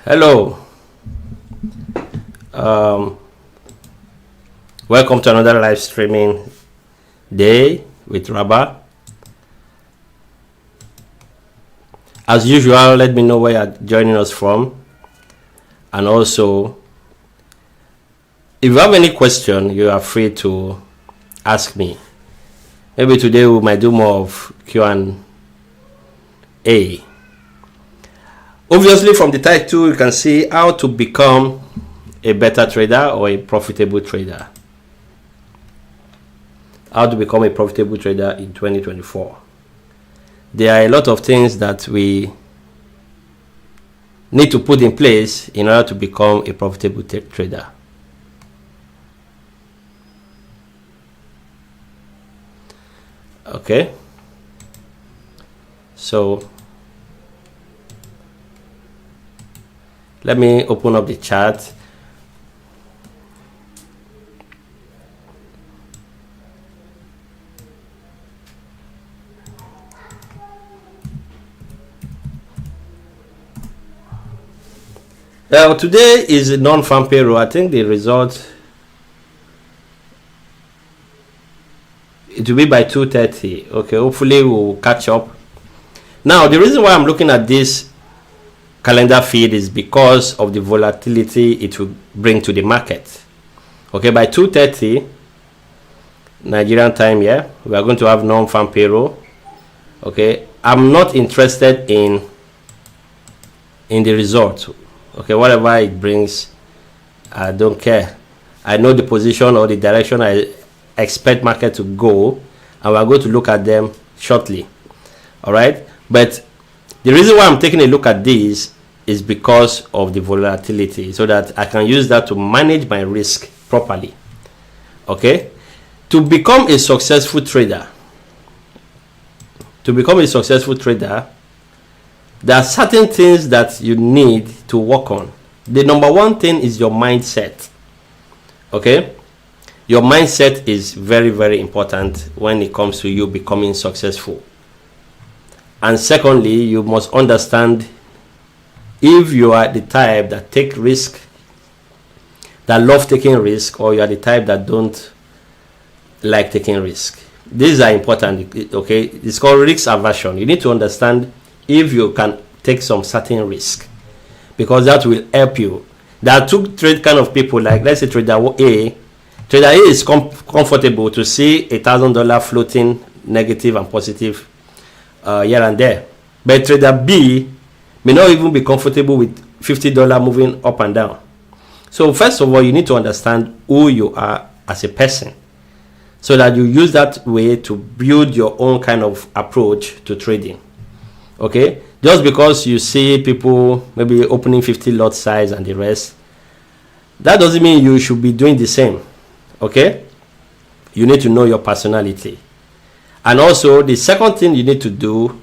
Hello, welcome to another live streaming day with Raba. As usual, let me know where you're joining us from, and also if you have any question, you are free to ask me. Maybe today we might do more of Q&A. Obviously, from the title, you can see how to become a better trader or a profitable trader. How to become a profitable trader in 2024. There are a lot of things that we need to put in place in order to become a profitable trader. Okay. So let me open up the chart. Now today is a non-farm payroll. I think the result, it will be by 2:30. Okay, hopefully we'll catch up. Now the reason why I'm looking at this calendar feed is because of the volatility it will bring to the market. Okay, by 2:30 Nigerian time, yeah, we are going to have non-farm payroll. Okay, I'm not interested in the result. Okay, whatever it brings, I don't care. I know the position or the direction I expect market to go, and we're going to look at them shortly. All right, but the reason why I'm taking a look at this is because of the volatility, so that I can use that to manage my risk properly. Okay, to become a successful trader, there are certain things that you need to work on. The number one thing is your mindset. Okay, your mindset is very, very important when it comes to you becoming successful. And secondly, you must understand if you are the type that take risk, that love taking risk, or you are the type that don't like taking risk. These are important. Okay, it's called risk aversion. You need to understand if you can take some certain risk, because that will help you. There are two trade kind of people, like let's say trader A. Trader A is comfortable to see $1,000 floating negative and positive here and there, but trader B may not even be comfortable with $50 moving up and down. So first of all, you need to understand who you are as a person, so that you use that way to build your own kind of approach to trading. Okay, just because you see people maybe opening 50 lot size and the rest, that doesn't mean you should be doing the same. Okay, you need to know your personality. And also the second thing you need to do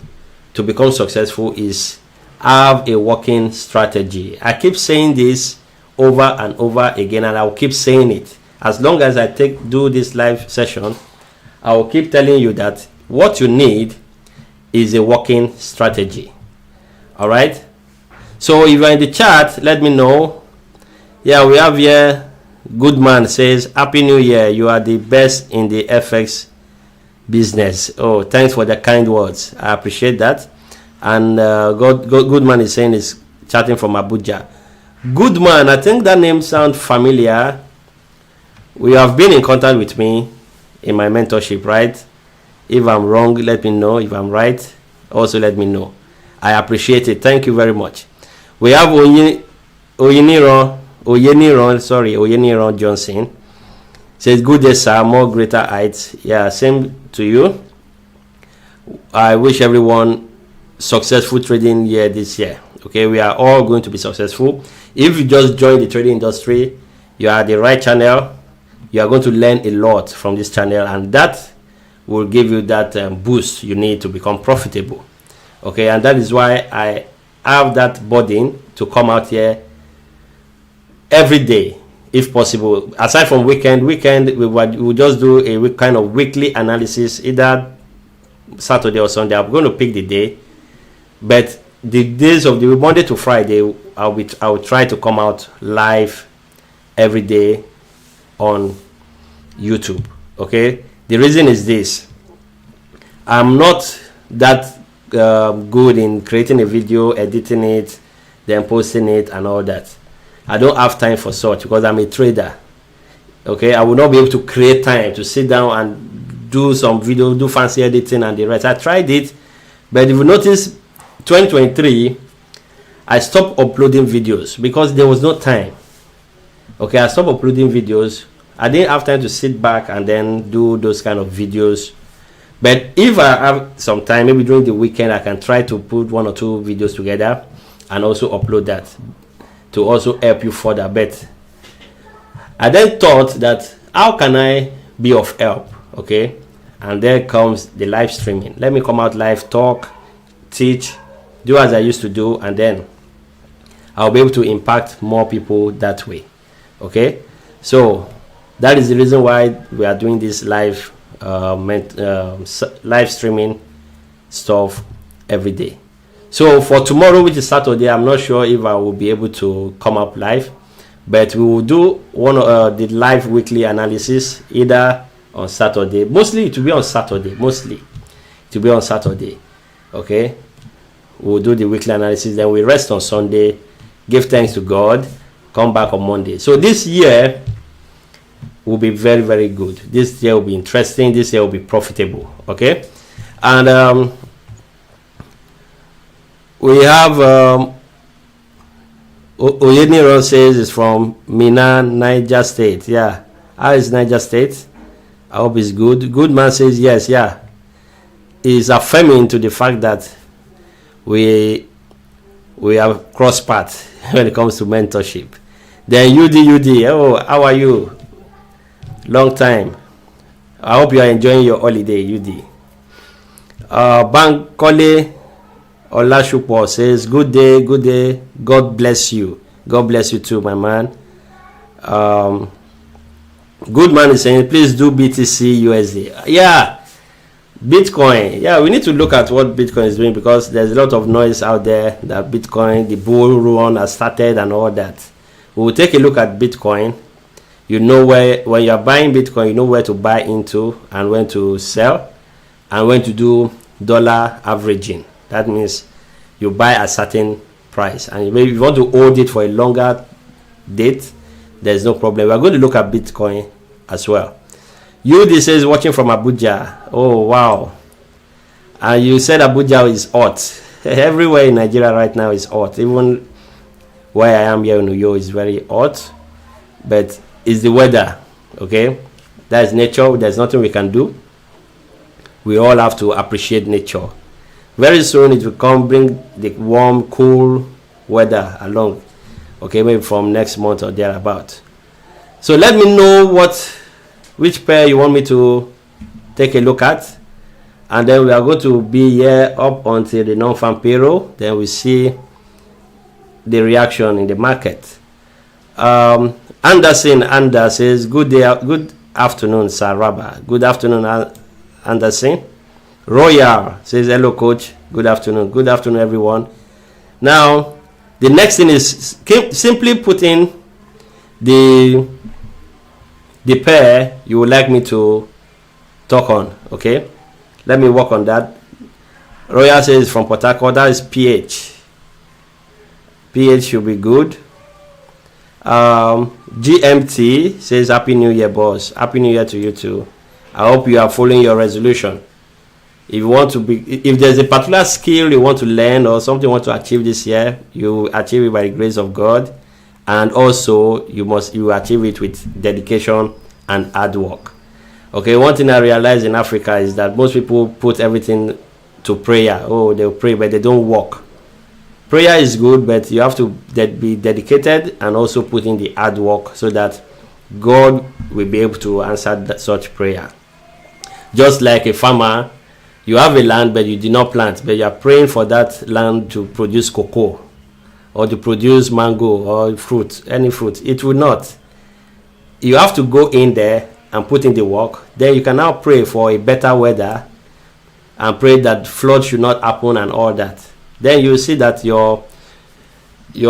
to become successful is have a working strategy. I keep saying this over and over again, and I'll keep saying it as long as I do this live session. I will keep telling you that what you need is a working strategy. All right, so if you're in the chat, let me know. Yeah, we have here Goodman says Happy New Year, you are the best in the FX business. Oh, thanks for the kind words, I appreciate that. And Goodman is saying is chatting from Abuja. Goodman, I think that name sounds familiar. We have been in contact with me in my mentorship, right? If I'm wrong, let me know. If I'm right, also let me know. I appreciate it. Thank you very much. We have Oyeniron Johnson. Says, good day, sir. More greater heights. Yeah, same to you. I wish everyone successful trading year this year. Okay, we are all going to be successful. If you just joined the trading industry, you are the right channel. You are going to learn a lot from this channel, and that will give you that boost you need to become profitable. Okay, and that is why I have that burden to come out here every day if possible. Aside from weekend we will just do a kind of weekly analysis, either Saturday or Sunday. I'm going to pick the day, but the days of the Monday to Friday, I'll try to come out live every day on YouTube. Okay, the reason is this: I'm not that good in creating a video, editing it, then posting it and all that. I don't have time for such because I'm a trader. Okay, I will not be able to create time to sit down and do some video, do fancy editing and the rest. I tried it, but if you notice, 2023 I stopped uploading videos because there was no time. Okay, I stopped uploading videos. I didn't have time to sit back and then do those kind of videos. But if I have some time, maybe during the weekend, I can try to put 1 or 2 videos together and also upload that to also help you further. But I then thought that how can I be of help? Okay, and there comes the live streaming. Let me come out live, talk, teach, do as I used to do, and then I'll be able to impact more people that way. Okay, so that is the reason why we are doing this live live streaming stuff every day. So for tomorrow, which is Saturday, I'm not sure if I will be able to come up live, but we will do one the live weekly analysis either on Saturday. Mostly it will be on Saturday. Okay, we'll do the weekly analysis, then we rest on Sunday, give thanks to God, come back on Monday. So this year will be very, very good. This year will be interesting. This year will be profitable. Okay, and we have Oyeniran says it's from Mina, Niger State. Yeah, how is Niger State? I hope it's good. Good man says yes. Yeah, is affirming to the fact that we have cross paths when it comes to mentorship. Then UD, oh, how are you? Long time. I hope you are enjoying your holiday, UD. Bankole Olashupo says, good day. God bless you. God bless you too, my man. Good man is saying, please do BTC USD. Yeah, Bitcoin. Yeah, we need to look at what Bitcoin is doing because there's a lot of noise out there that Bitcoin, the bull run has started and all that. We will take a look at Bitcoin. You know where, when you are buying Bitcoin, you know where to buy into and when to sell and when to do dollar averaging. That means you buy a certain price, and if you want to hold it for a longer date, there's no problem. We are going to look at Bitcoin as well. UD says watching from Abuja. Oh wow, and you said Abuja is hot. Everywhere in Nigeria right now is hot. Even where I am here in New York is very hot, but it's the weather. Okay, that is nature. There's nothing we can do. We all have to appreciate nature. Very soon it will come, bring the warm, cool weather along. Okay, maybe from next month or thereabout. So let me know which pair you want me to take a look at, and then we are going to be here up until the non-farm payroll. Then we see the reaction in the market. Anderson says, good afternoon, Sir Raba. Good afternoon, Anderson. Royal says, hello coach, good afternoon. Good afternoon, everyone. Now the next thing is simply put in the pair you would like me to talk on. Okay, let me work on that. Royal says from Port Harcourt, that is PH should be good. GMT says happy new year, boss. Happy new year to you too. I hope you are following your resolution. If there's a particular skill you want to learn or something you want to achieve this year, you achieve it by the grace of God, and also you achieve it with dedication and hard work. Okay, one thing I realize in Africa is that most people put everything to prayer. Oh, they'll pray but they don't work. Prayer is good, but you have to be dedicated and also put in the hard work so that God will be able to answer such prayer. Just like a farmer, you have a land but you did not plant, but you are praying for that land to produce cocoa or to produce mango or fruit, any fruit. It will not. You have to go in there and put in the work. Then you can now pray for a better weather and pray that flood should not happen and all that. then you see that your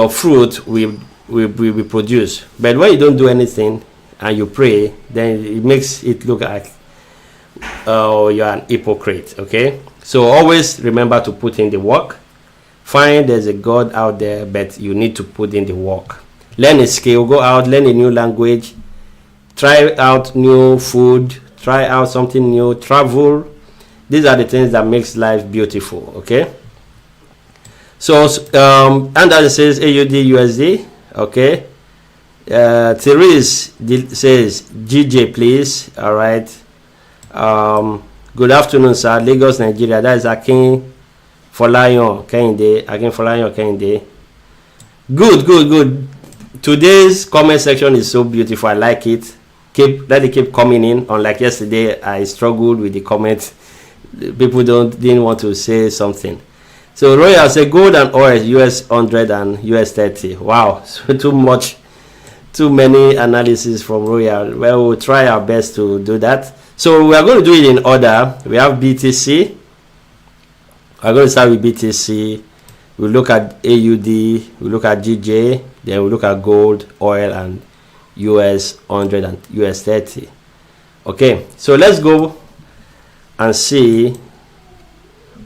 fruit will be produced. But when you don't do anything and you pray, then it makes it look like you're an hypocrite. Okay, so always remember to put in the work. Find there's a God out there, but you need to put in the work. Learn a skill, go out, learn a new language, try out new food, try out something new, travel. These are the things that makes life beautiful. Okay, so and that says AUD USD. Okay, Therese says GJ please. All right, good afternoon sir, Lagos Nigeria. That is Akin Folayan Kehinde. Good. Today's comment section is so beautiful. I like it. Let it keep coming in. Unlike yesterday, I struggled with the comments. People didn't want to say something. So Royal say gold and oil US 100 and US 30. Wow, so too many analysis from Royal. Well, we'll try our best to do that. So we are going to do it in order. We have BTC. We're going to start with BTC. We'll look at AUD, we'll look at GJ, then we'll look at gold, oil, and US 100 and US 30. Okay, so let's go and see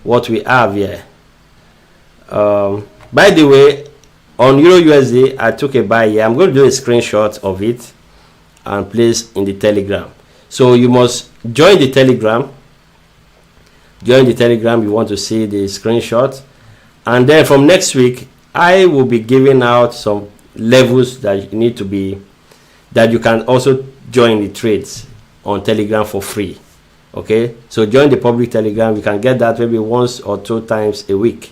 what we have here. By the way, on Euro USD, I took a buy here. I'm going to do a screenshot of it and place in the Telegram. So you must join the Telegram. Join the Telegram. You want to see the screenshot. And then from next week, I will be giving out some levels that you need to be, that you can also join the trades on Telegram for free. Okay, so join the public Telegram. You can get that maybe once or 2 times a week.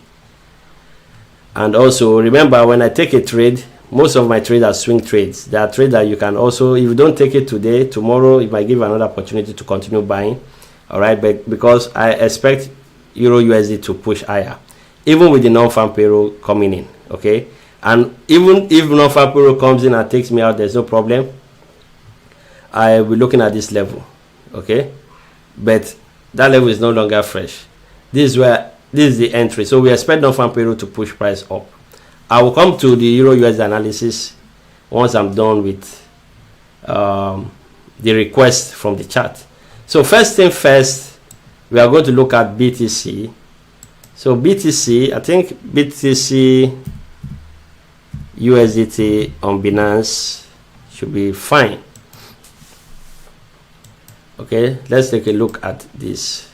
And also remember, when I take a trade, most of my trades are swing trades. There are trades that you can also, if you don't take it today, tomorrow it might give another opportunity to continue buying. All right, but because I expect Euro USD to push higher, even with the non-farm payroll coming in. Okay, and even if non-farm payroll comes in and takes me out, there's no problem. I will be looking at this level. Okay, but that level is no longer fresh. This is the entry. So we expect non-farm payroll to push price up. I will come to the Euro USD analysis once I'm done with the request from the chart. So first thing first, we are going to look at BTC. So BTC, I think BTC USDT on Binance should be fine. Okay, let's take a look at this.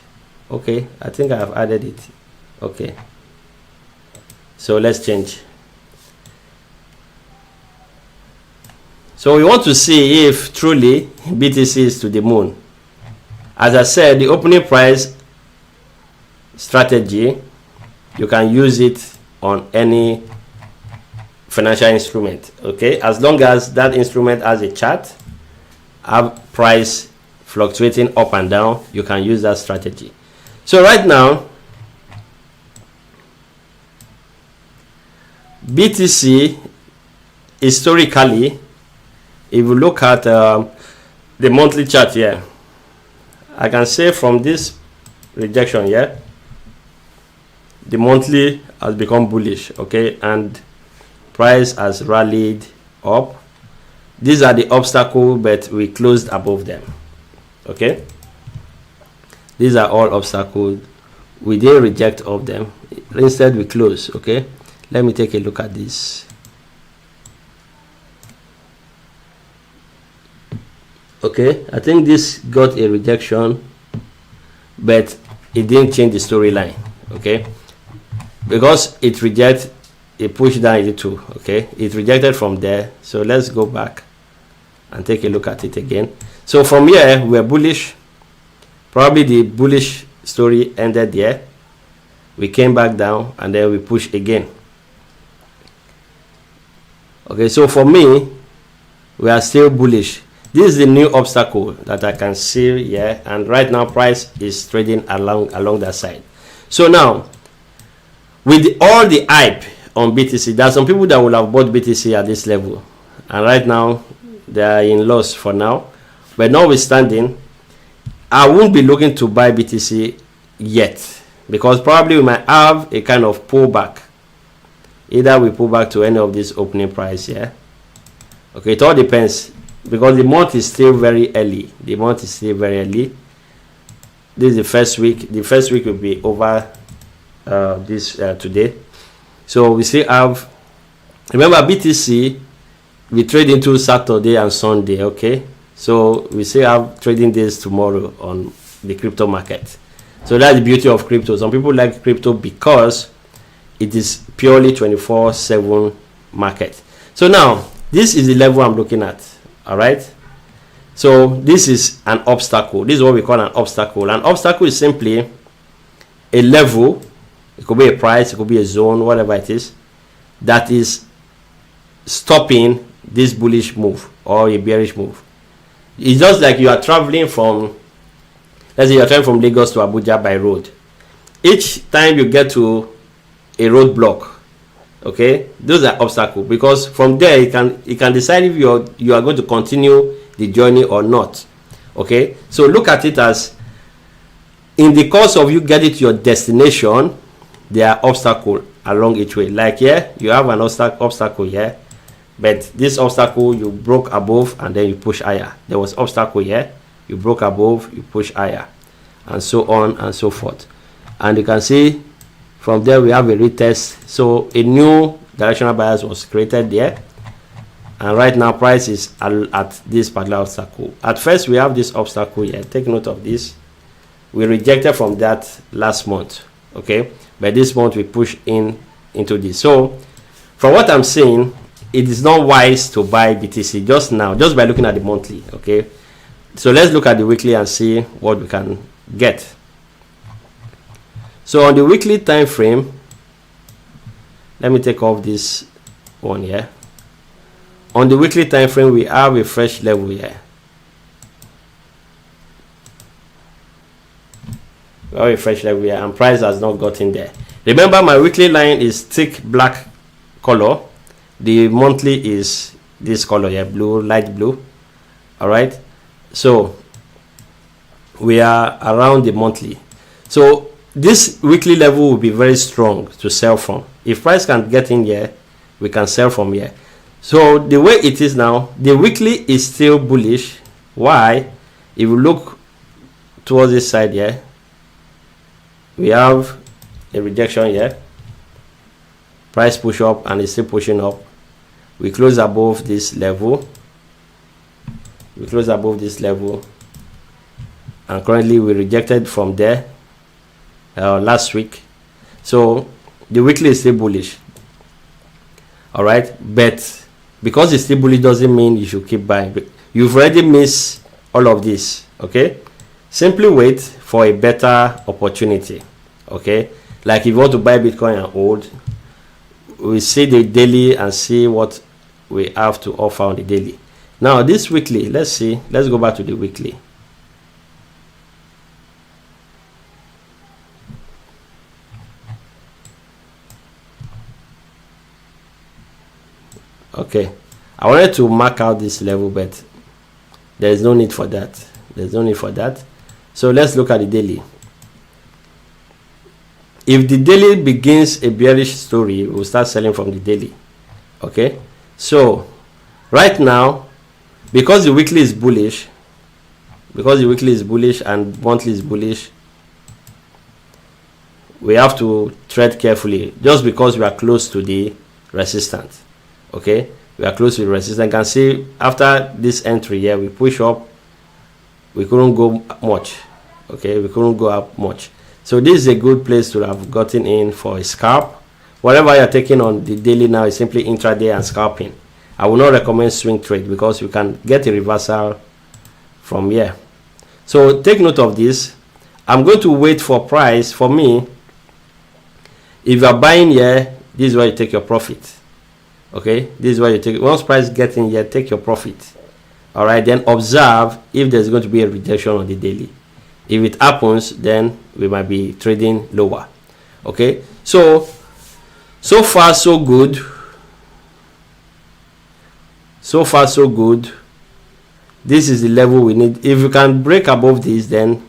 Okay, I think I have added it. Okay, so let's change. So we want to see if truly BTC is to the moon. As I said, the opening price strategy, you can use it on any financial instrument. Okay, as long as that instrument has a chart, have price fluctuating up and down, you can use that strategy. So right now, BTC historically, if you look at the monthly chart here, I can say from this rejection here, the monthly has become bullish. Okay, and price has rallied up. These are the obstacles, but we closed above them. Okay, these are all obstacles. We didn't reject of them, instead we close. Okay, let me take a look at this. Okay, I think this got a rejection, but it didn't change the storyline. Okay, because it rejected, it pushed down a little. Okay, it rejected from there. So let's go back and take a look at it again. So from here we're bullish. Probably the bullish story ended there. We came back down and then we push again. Okay, so for me, we are still bullish. This is the new obstacle that I can see here, and right now price is trading along that side. So now, with all the hype on BTC, there are some people that will have bought BTC at this level, and right now they are in loss for now. But notwithstanding, I won't be looking to buy BTC yet. because probably we might have a kind of pullback. Either we pull back to any of this opening price here. Okay, it all depends, because the month is still very early. The month is still very early. This is the first week. The first week will be over today. So we still have, remember BTC, we trade into Saturday and Sunday. Okay, so we still have trading days tomorrow on the crypto market. So that's the beauty of crypto. Some people like crypto because it is purely 24/7 market. So now this is the level I'm looking at. All right, so this is an obstacle. This is what we call an obstacle. An obstacle is simply a level. It could be a price, it could be a zone, whatever it is, that is stopping this bullish move or a bearish move. It's just like you are traveling from, let's say you are traveling from Lagos to Abuja by road. Each time you get to a roadblock, okay, those are obstacles, because from there you can decide if you are going to continue the journey or not. Okay, so look at it as, in the course of you getting to your destination, there are obstacles along each way. Like here, you have an obstacle here, but this obstacle you broke above and then you push higher. There was obstacle here, you broke above, you push higher, and so on and so forth. And you can see from there we have a retest. So a new directional bias was created there, and right now price is at this particular obstacle. At first we have this obstacle here. Take note of this. We rejected from that last month. Okay, but this month we push into this. So from what I'm saying, it is not wise to buy BTC just now, just by looking at the monthly. Okay, so let's look at the weekly and see what we can get. So on the weekly time frame, let me take off this one here. On the weekly time frame, we have a fresh level here. We have a fresh level here, and price has not gotten there. Remember, my weekly line is thick black color. The monthly is this color here, blue, light blue. All right, so we are around the monthly. So this weekly level will be very strong to sell from. If price can get in here, we can sell from here. So the way it is now, the weekly is still bullish. Why? If you look towards this side here, we have a rejection here. Price push up and it's still pushing up. We close above this level. We close above this level, and currently we rejected from there last week. So the weekly is still bullish. All right, but because it's still bullish doesn't mean you should keep buying. You've already missed all of this. Okay, simply wait for a better opportunity. Okay, like if you want to buy Bitcoin and hold, we see the daily and see what we have to offer on the daily. Now this weekly, let's go back to the weekly. Okay, I wanted to mark out this level, but there's no need for that. There's no need for that. So let's look at the daily. If the daily begins a bearish story, we'll start selling from the daily. Okay, so right now, because the weekly is bullish, and monthly is bullish, we have to tread carefully, just because we are close to the resistance. Okay, we are close to the resistance. You can see after this entry here, we push up, we couldn't go much. Okay, we couldn't go up much. So this is a good place to have gotten in for a scalp. Whatever you're taking on the daily now is simply intraday and scalping. I will not recommend swing trade, because you can get a reversal from here. So take note of this. I'm going to wait for price. For me, if you are buying here, this is where you take your profit. Okay, this is where you take. Once price gets in here, take your profit. All right, then observe if there's going to be a rejection on the daily. If it happens, then we might be trading lower. Okay, so far so good. So far so good. This is the level we need. If you can break above this, then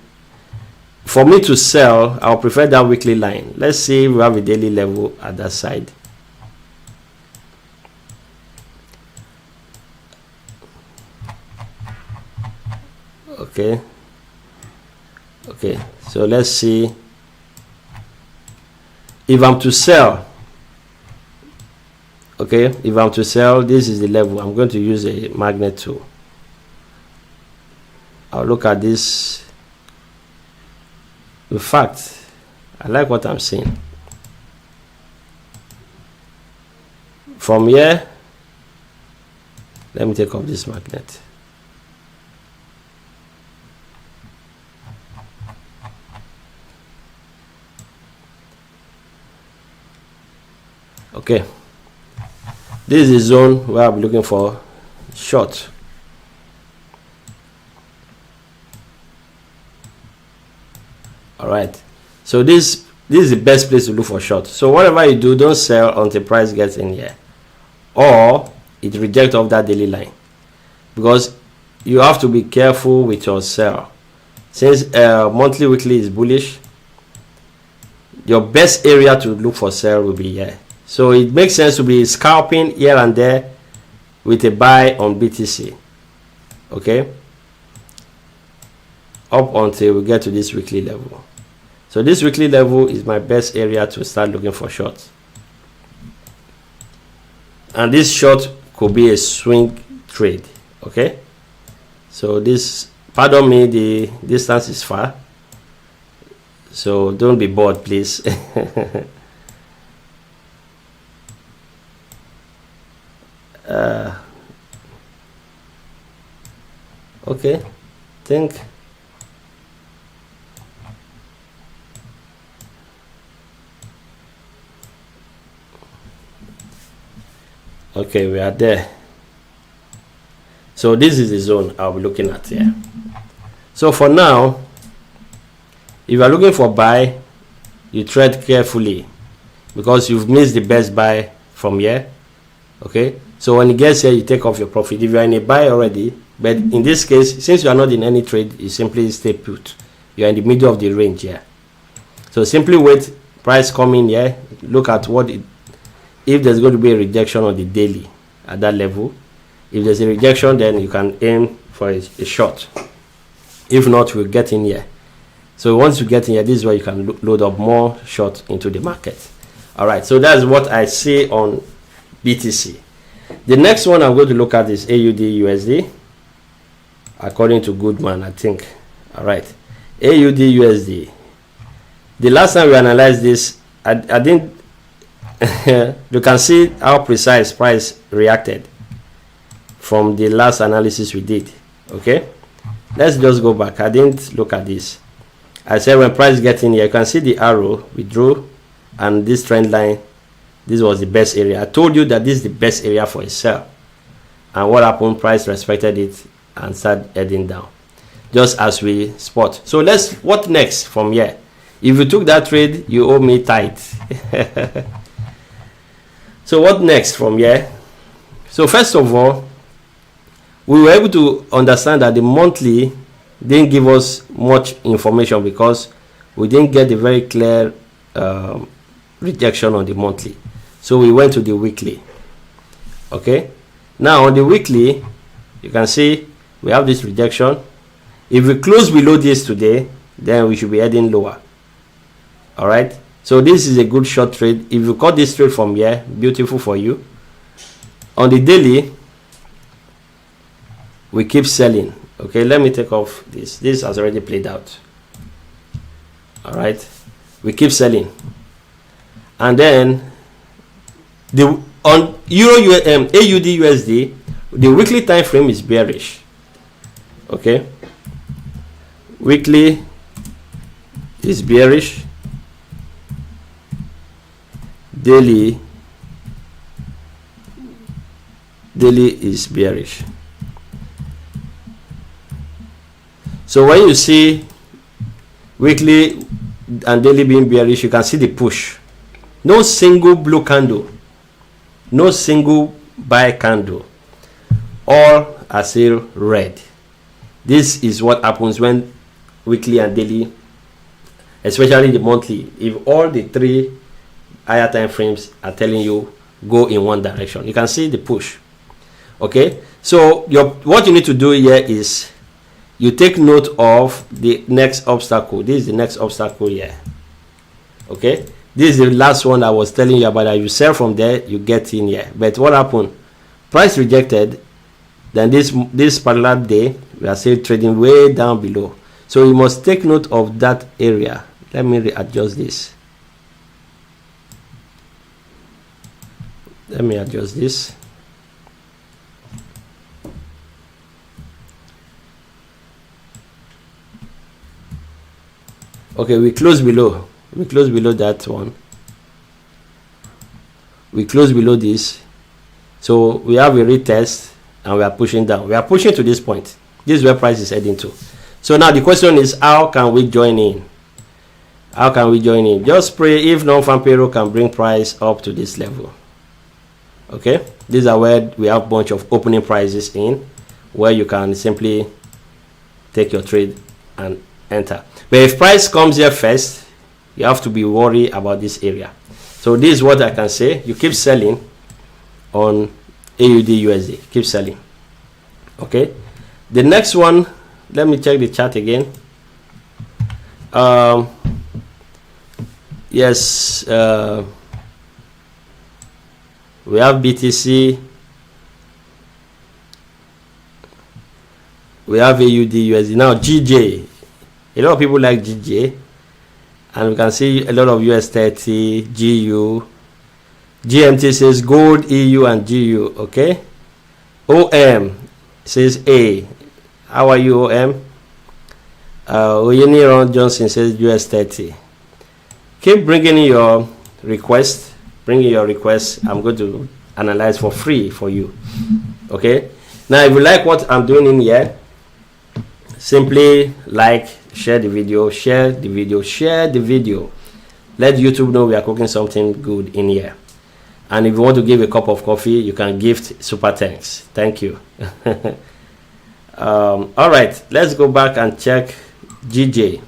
For me to sell, I'll prefer that weekly line. Let's see if we have a daily level at that side. Okay, so let's see if I'm to sell. Okay, if I'm to sell, this is the level. I'm going to use a magnet tool. I'll look at this. In fact, I like what I'm seeing. From here, let me take off this magnet. Okay, this is the zone where I'll be looking for short. All right, so this is the best place to look for short. So whatever you do, don't sell until price gets in here, or it rejects off that daily line, because you have to be careful with your sell. Since monthly, weekly is bullish, your best area to look for sell will be here. So it makes sense to be scalping here and there with a buy on BTC. Okay, up until we get to this weekly level. So this weekly level is my best area to start looking for shorts. And this short could be a swing trade. Okay, so this, pardon me, the distance is far, so don't be bored, please. Okay, think. Okay, we are there. So this is the zone I'll be looking at here. So for now, if you are looking for buy, you tread carefully because you've missed the best buy from here. Okay, so when it gets here, you take off your profit if you are in a buy already. But in this case, since you are not in any trade, you simply stay put. You are in the middle of the range here. So simply wait, price coming here, look at what it, if there's going to be a rejection on the daily at that level. If there's a rejection, then you can aim for a short. If not, we'll get in here. So once you get in here, this is where you can load up more short into the market. All right, so that's what I see on BTC. The next one I'm going to look at is AUD USD, according to Goodman, I think. All right, AUD USD. The last time we analyzed this, I didn't you can see how precise price reacted from the last analysis we did. Okay, let's just go back. I didn't look at this. I said when price gets in here, you can see the arrow we drew and this trend line. This was the best area. I told you that this is the best area for a sell, and what happened? Price respected it and started heading down, just as we spot. So what next from here? If you took that trade, you owe me tight. So what next from here? So first of all, we were able to understand that the monthly didn't give us much information because we didn't get a very clear rejection on the monthly. So we went to the weekly. Okay, now on the weekly, you can see we have this rejection. If we close below this today, then we should be heading lower. All right, so this is a good short trade. If you cut this trade from here, beautiful for you. On the daily, we keep selling. Okay, let me take off this. This has already played out. All right, we keep selling, and then on AUD USD, the weekly time frame is bearish. Okay, weekly is bearish. Daily is bearish. So when you see weekly and daily being bearish, you can see the push. No single blue candle, no single buy candle, all are still red. This is what happens when weekly and daily especially the monthly. If all the 3 higher time frames are telling you go in one direction, you can see the push. Okay, so what you need to do here is you take note of the next obstacle. This is the next obstacle here. Okay, this is the last one I was telling you about, that you sell from there, you get in here. But what happened? Price rejected. Then this particular day we are still trading way down below, so you must take note of that area. Let me readjust this. Let me adjust this. Okay, we close below. We close below that one. We close below this. So we have a retest and we are pushing down. We are pushing to this point. This is where price is heading to. So now the question is, how can we join in? How can we join in? Just pray if non-farm payroll can bring price up to this level. Okay, these are where we have a bunch of opening prices in, where you can simply take your trade and enter. But if price comes here first, you have to be worried about this area. So this is what I can say. You keep selling on AUD USD. Keep selling. Okay, the next one, let me check the chart again. Yes, we have BTC, we have AUD USD. Now GJ, a lot of people like GJ, and we can see a lot of US30, GU, GMT says gold, EU and GU. Okay, OM says A. How are you, OM? Oyeniran Johnson says US30. Keep bringing in your request. Bring in your request. I'm going to analyze for free for you. Okay, now if you like what I'm doing in here, simply like, share the video, share the video, share the video. Let YouTube know we are cooking something good in here. And if you want to give a cup of coffee, you can gift super thanks. Thank you. All right, let's go back and check GJ.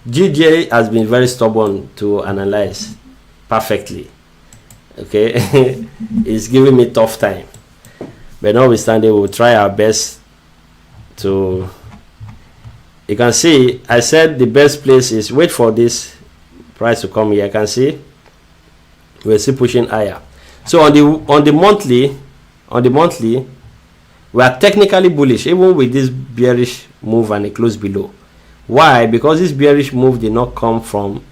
GJ has been very stubborn to analyze perfectly. Okay, it's giving me tough time, but notwithstanding, we'll try our best to. You can see I said the best place is wait for this price to come here. I can see we're still pushing higher. So on the monthly, we are technically bullish even with this bearish move and a close below. Why? Because this bearish move did not come from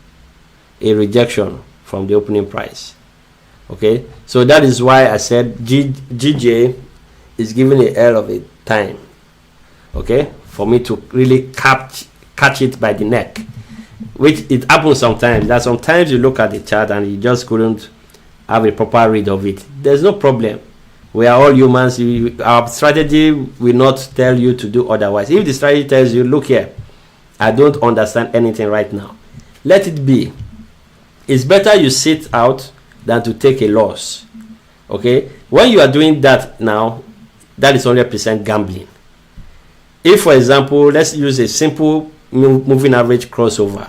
a rejection from the opening price. Okay, so that is why I said GJ is giving a hell of a time, okay, for me to really catch it by the neck, which it happens sometimes. That sometimes you look at the chart and you just couldn't have a proper read of it. There's no problem. We are all humans. Our strategy will not tell you to do otherwise. If the strategy tells you, look here, I don't understand anything right now, let it be. It's better you sit out than to take a loss. Okay, when you are doing that now, that is 100% gambling. If, for example, let's use a simple moving average crossover,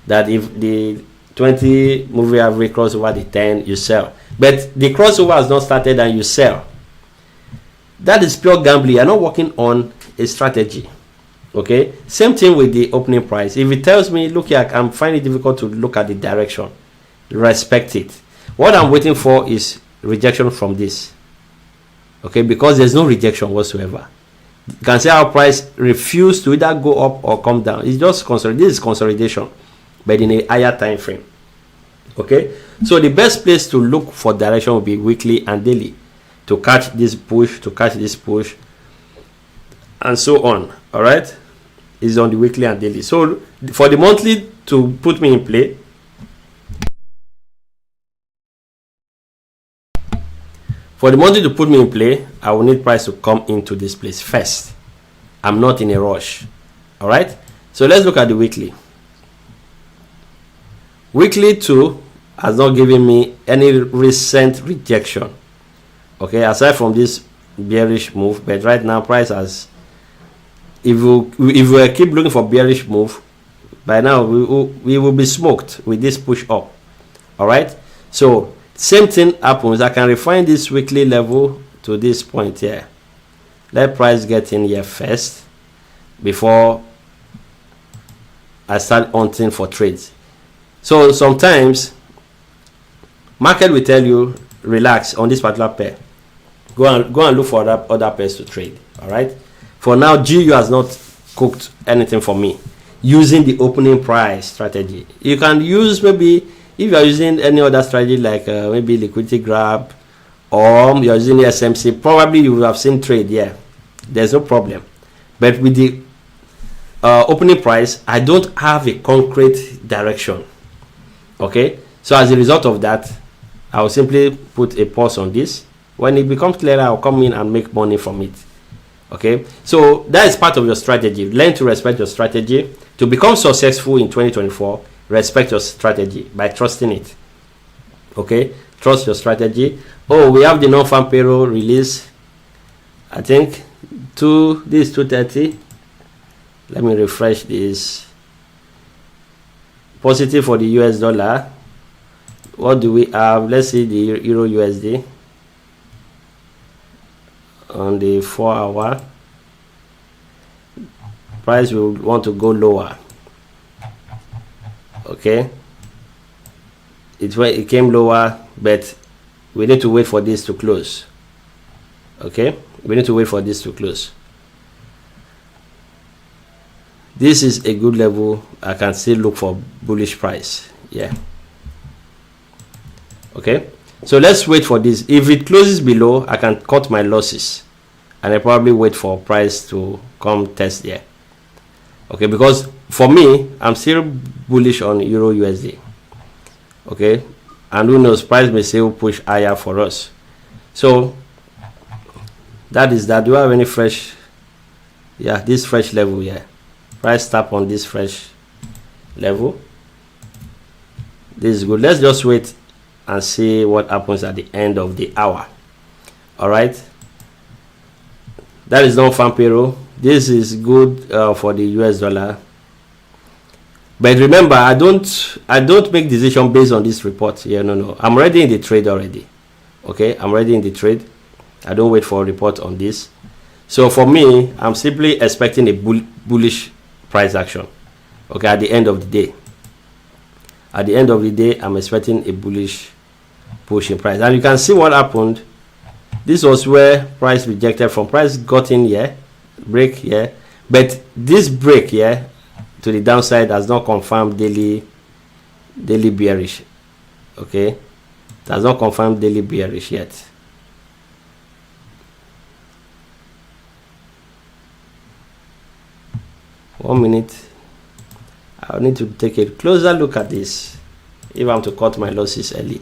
that if the 20 moving average crossover the 10, you sell, but the crossover has not started and you sell, that is pure gambling. You're not working on a strategy. Okay, same thing with the opening price. If it tells me, look here, I'm finding it difficult to look at the direction, respect it. What I'm waiting for is rejection from this. Okay, because there's no rejection whatsoever. You can see how price refused to either go up or come down. It's just consolidation. This is consolidation, but in a higher time frame. Okay, so the best place to look for direction will be weekly and daily, to catch this push, and so on. All right, is on the weekly and daily. So for the monthly to put me in play, I will need price to come into this place first. I'm not in a rush. All right, so let's look at the weekly. Weekly too has not given me any recent rejection. Okay, aside from this bearish move, but right now price has, if you keep looking for bearish move, by now we will be smoked with this push up. All right, so same thing happens. I can refine this weekly level to this point here. Let price get in here first before I start hunting for trades. So sometimes market will tell you relax on this particular pair, go and look for other pairs to trade. All right, for now GU has not cooked anything for me using the opening price strategy. You can use, maybe if you are using any other strategy like maybe liquidity grab, or you're using the SMC, probably you will have seen trade. Yeah, there's no problem. But with the opening price, I don't have a concrete direction. Okay, so as a result of that, I will simply put a pause on this. When it becomes clearer, I'll come in and make money from it. Okay, so that is part of your strategy. Learn to respect your strategy. To become successful in 2024, respect your strategy by trusting it. Okay, trust your strategy. Oh, we have the non-farm payroll release. I think this is 230. Let me refresh this. Positive for the US dollar. What do we have? Let's see the Euro USD on the 4 hour. Price will want to go lower. Okay, it came lower, but we need to wait for this to close. Okay, we need to wait for this to close. This is a good level. I can still look for bullish price. Yeah. Okay, so let's wait for this. If it closes below, I can cut my losses, and I probably wait for price to come test there. Okay, because for me, I'm still bullish on Euro USD. Okay, and who knows, price may still push higher for us. So that is that. Do I have any fresh? Yeah, this fresh level. Yeah, price tap on this fresh level. This is good. Let's just wait and see what happens at the end of the hour. All right, that is non-farm payroll. This is good for the US dollar, but remember, I don't make decision based on this report. Yeah, no, I'm already in the trade already. Okay, I'm already in the trade. I don't wait for a report on this. So for me, I'm simply expecting a bullish price action. Okay, at the end of the day. At the end of the day, I'm expecting a bullish push in price, and you can see what happened. This was where price rejected from. Price got in here, break here, but this break here to the downside has not confirmed daily bearish. Okay, it has not confirmed daily bearish yet. One minute, I need to take a closer look at this if I'm to cut my losses early.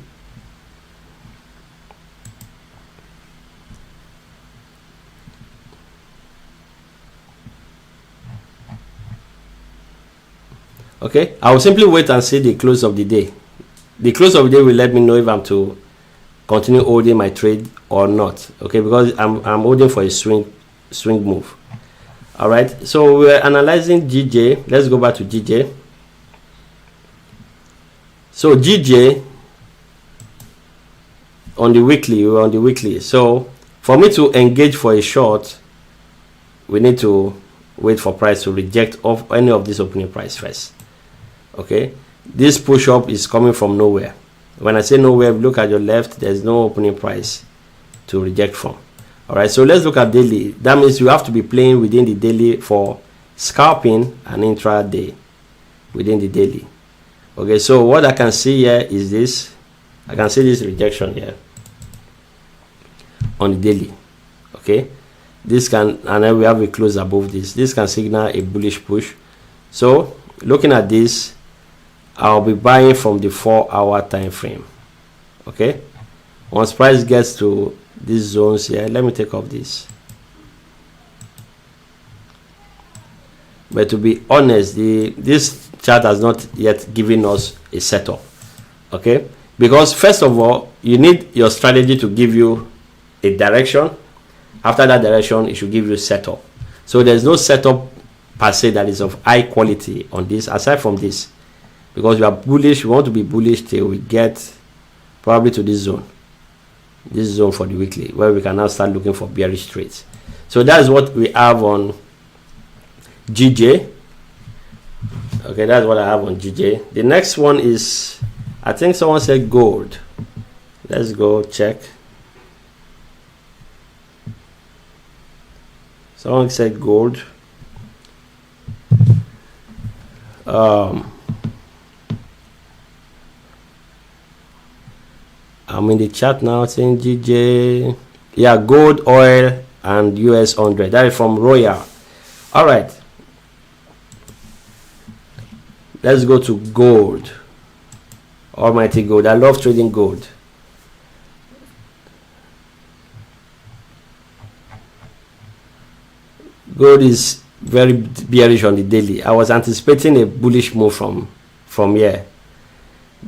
Okay, I will simply wait and see the close of the day. The close of the day will let me know if I'm to continue holding my trade or not. Okay, because I'm holding for a swing move. All right, so we're analyzing GJ. Let's go back to GJ. So GJ on the weekly, we're on the weekly. So for me to engage for a short, we need to wait for price to reject off any of this opening price first. Okay, this push up is coming from nowhere. When I say nowhere, look at your left, there's no opening price to reject from. All right, so let's look at daily. That means you have to be playing within the daily for scalping and intraday within the daily. Okay, so what I can see here is this. I can see this rejection here on the daily. Okay, this can, and then we have a close above this. This can signal a bullish push. So looking at this, I'll be buying from the 4-hour time frame. Okay, once price gets to these zones here, let me take off this. But to be honest, this chart has not yet given us a setup. Okay, because first of all, you need your strategy to give you a direction. After that direction, it should give you setup. So there's no setup per se that is of high quality on this, aside from this, because we are bullish. We want to be bullish till we get probably to this zone for the weekly, where we can now start looking for bearish trades. So that's what we have on GJ. Okay, that's what I have on GJ. The next one is, I think someone said gold. Let's go check. Someone said gold. I'm in the chat now saying GJ. Yeah, gold, oil, and US 100. That is from Royal. All right. Let's go to gold. Almighty gold. I love trading gold. Gold is very bearish on the daily. I was anticipating a bullish move from here,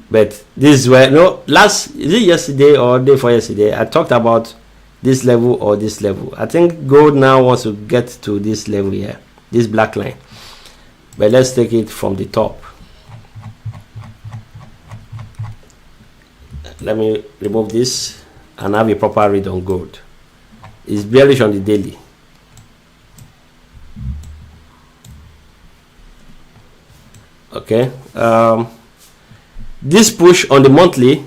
but this is where, no, is it yesterday or day before yesterday, I talked about this level or this level. I think gold now wants to get to this level here, this black line, but let's take it from the top. Let me remove this and have a proper read on gold. It's bearish on the daily. Okay, this push on the monthly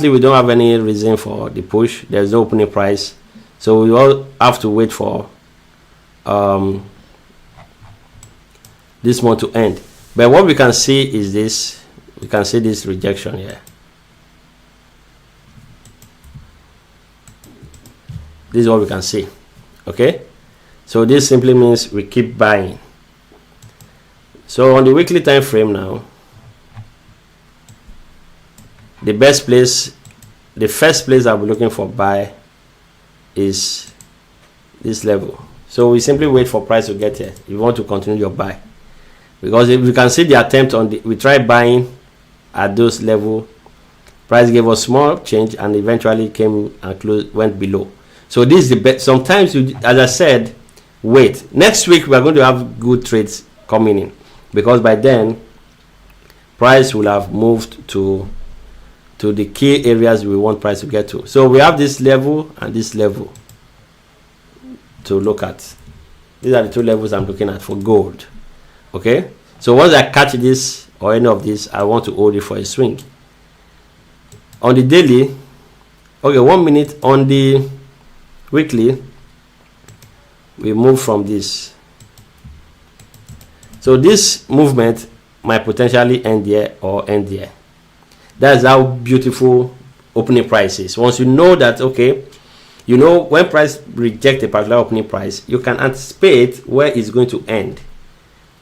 we don't have any reason for the push. There's no opening price, so we all have to wait for this month to end. But what we can see is this, we can see this rejection here. This is what we can see. Okay, so this simply means we keep buying. So on the weekly time frame now, the best place, the first place I'll be looking for buy is this level. So we simply wait for price to get here if you want to continue your buy, because if you can see the attempt on the, we tried buying at those level, price gave us small change and eventually came and went below. So this is the best. Sometimes you, as I said, wait. Next week we are going to have good trades coming in, because by then price will have moved to the key areas we want price to get to. So we have this level and this level to look at. These are the two levels I'm looking at for gold. Okay, so once I catch this or any of this, I want to hold it for a swing. On the daily, okay, 1 minute. On the weekly, we move from this. So this movement might potentially end here or end here. That's how beautiful opening price is. Once you know that, okay, you know when price reject a particular opening price, you can anticipate where it's going to end.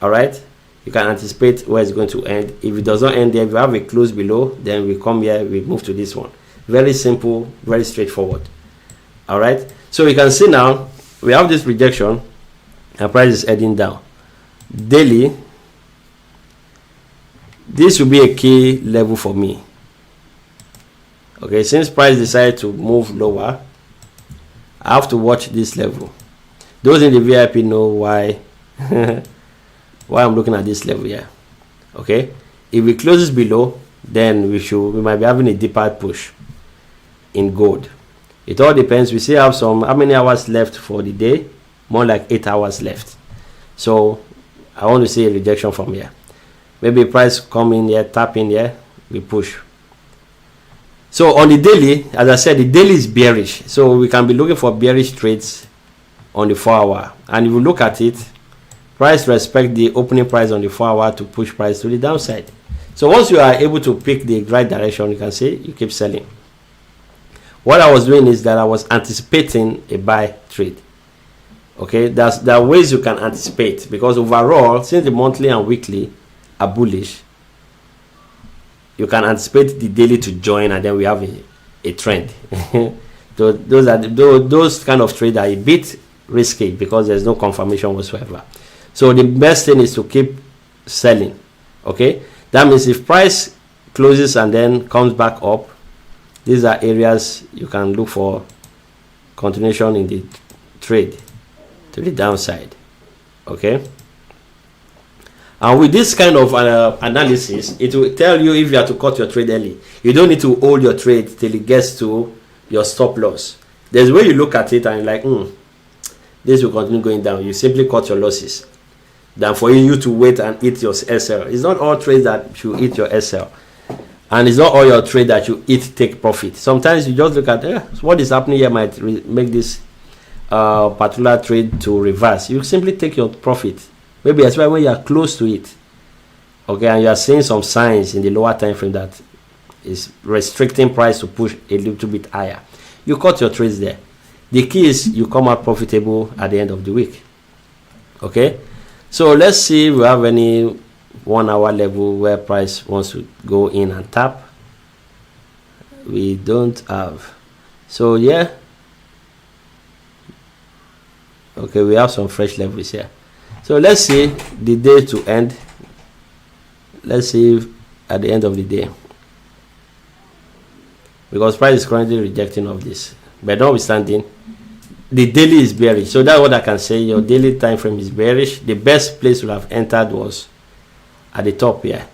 All right, you can anticipate where it's going to end. If it does not end there, if you have a close below, then we come here, we move to this one. Very simple, very straightforward. All right, so you can see now we have this rejection and price is heading down. Daily, this will be a key level for me. Okay, since price decided to move lower, I have to watch this level. Those in the VIP know why why I'm looking at this level here. Okay, if it closes below, then we might be having a deeper push in gold. It all depends. We still have how many hours left for the day? More like 8 hours left. So I want to see a rejection from here. Maybe price come in here, tap in here, we push. So on the daily, as I said, the daily is bearish. So we can be looking for bearish trades on the 4 hour. And if you look at it, price respect the opening price on the 4 hour to push price to the downside. So once you are able to pick the right direction, you can see you keep selling. What I was doing is that I was anticipating a buy trade. Okay, there are ways you can anticipate, because overall, since the monthly and weekly are bullish, you can anticipate the daily to join, and then we have a trend. So those kind of trades are a bit risky because there's no confirmation whatsoever. So the best thing is to keep selling. Okay, that means if price closes and then comes back up, these are areas you can look for continuation in the trade to the downside. Okay, And with this kind of analysis, it will tell you if you have to cut your trade early. You don't need to hold your trade till it gets to your stop loss. There's a way you look at it and you're like, this will continue going down. You simply cut your losses than for you to wait and eat your SL. It's not all trades that you eat your SL. And it's not all your trade that you eat take profit. Sometimes you just look at what is happening here might make this particular trade to reverse. You simply take your profit. Maybe that's why when you are close to it, okay, and you are seeing some signs in the lower time frame that is restricting price to push a little bit higher, you cut your trades there. The key is you come out profitable at the end of the week. Okay, so let's see if we have any 1 hour level where price wants to go in and tap. We don't have. So yeah, okay, we have some fresh levels here. So let's see the day to end. Let's see if at the end of the day, because price is currently rejecting of this, but notwithstanding, the daily is bearish. So that's what I can say. Your daily time frame is bearish. The best place to have entered was at the top here.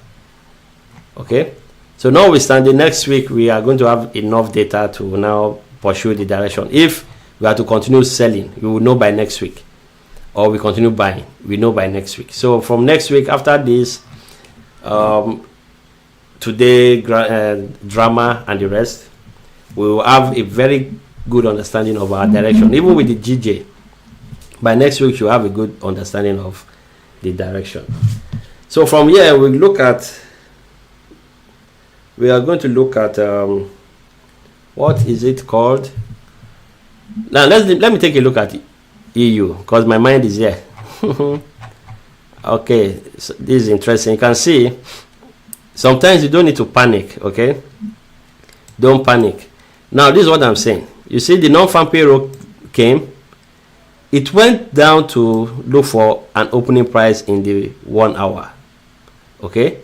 Okay, so notwithstanding, next week we are going to have enough data to now pursue the direction. If we are to continue selling, we will know by next week, or we continue buying, we know by next week. So from next week, after this today drama and the rest, we will have a very good understanding of our direction. Even with the GJ, by next week you'll have a good understanding of the direction. So from here we are going to look at what is it called now. Let me take a look at EU, because my mind is here. Okay, so this is interesting. You can see sometimes you don't need to panic. Okay, don't panic. Now this is what I'm saying. You see the non-farm payroll came, it went down to look for an opening price in the 1 hour. Okay,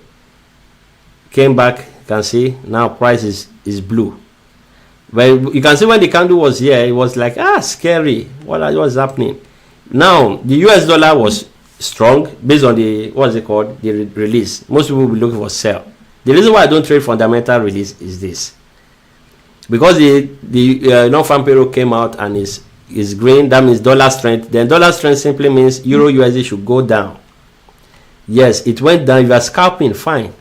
came back. You can see now price is blue, but you can see when the candle was here, it was like scary. What was happening? Now the US dollar was strong based on the the release. Most people will be looking for sell. The reason why I don't trade fundamental release is this, because the non-farm payroll came out and is green. That means dollar strength. Then dollar strength simply means Euro USD should go down. Yes, it went down. If you are scalping, fine.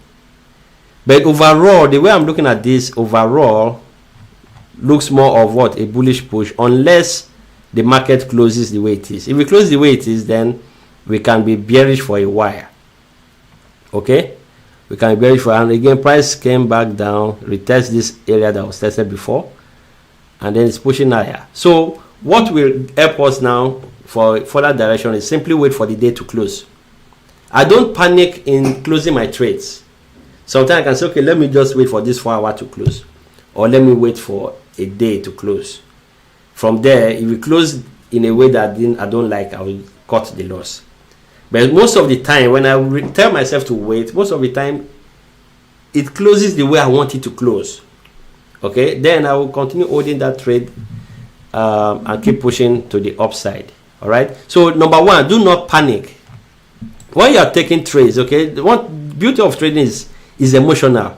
But overall, the way I'm looking at this, overall looks more of what? A bullish push, unless the market closes the way it is. If we close the way it is, then we can be bearish for a while. Okay, we can be bearish for, and again price came back down, retest this area that was tested before, and then it's pushing higher. So what will help us now for further direction is simply wait for the day to close. I don't panic in closing my trades. Sometimes I can say, okay, let me just wait for this 4 hour to close, or let me wait for a day to close. From there, if we close in a way that I don't like, I will cut the loss. But most of the time, when I tell myself to wait, most of the time it closes the way I want it to close. Okay, then I will continue holding that trade and keep pushing to the upside. All right, so number one, do not panic when you are taking trades. Okay, the one beauty of trading is emotional.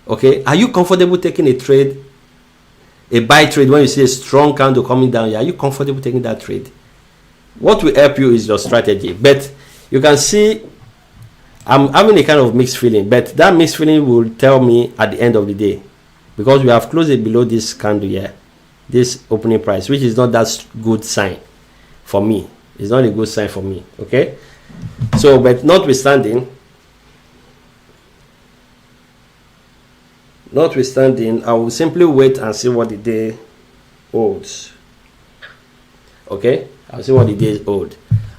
Okay, are you comfortable taking a trade, a buy trade, when you see a strong candle coming down? Are you comfortable taking that trade? What will help you is your strategy. But you can see I'm having a kind of mixed feeling, but that mixed feeling will tell me at the end of the day, because we have closed it below this candle here, this opening price, which is not that good sign for me. It's not a good sign for me. Okay, so but notwithstanding, I will simply wait and see what the day holds. Okay, I'll see what the day holds.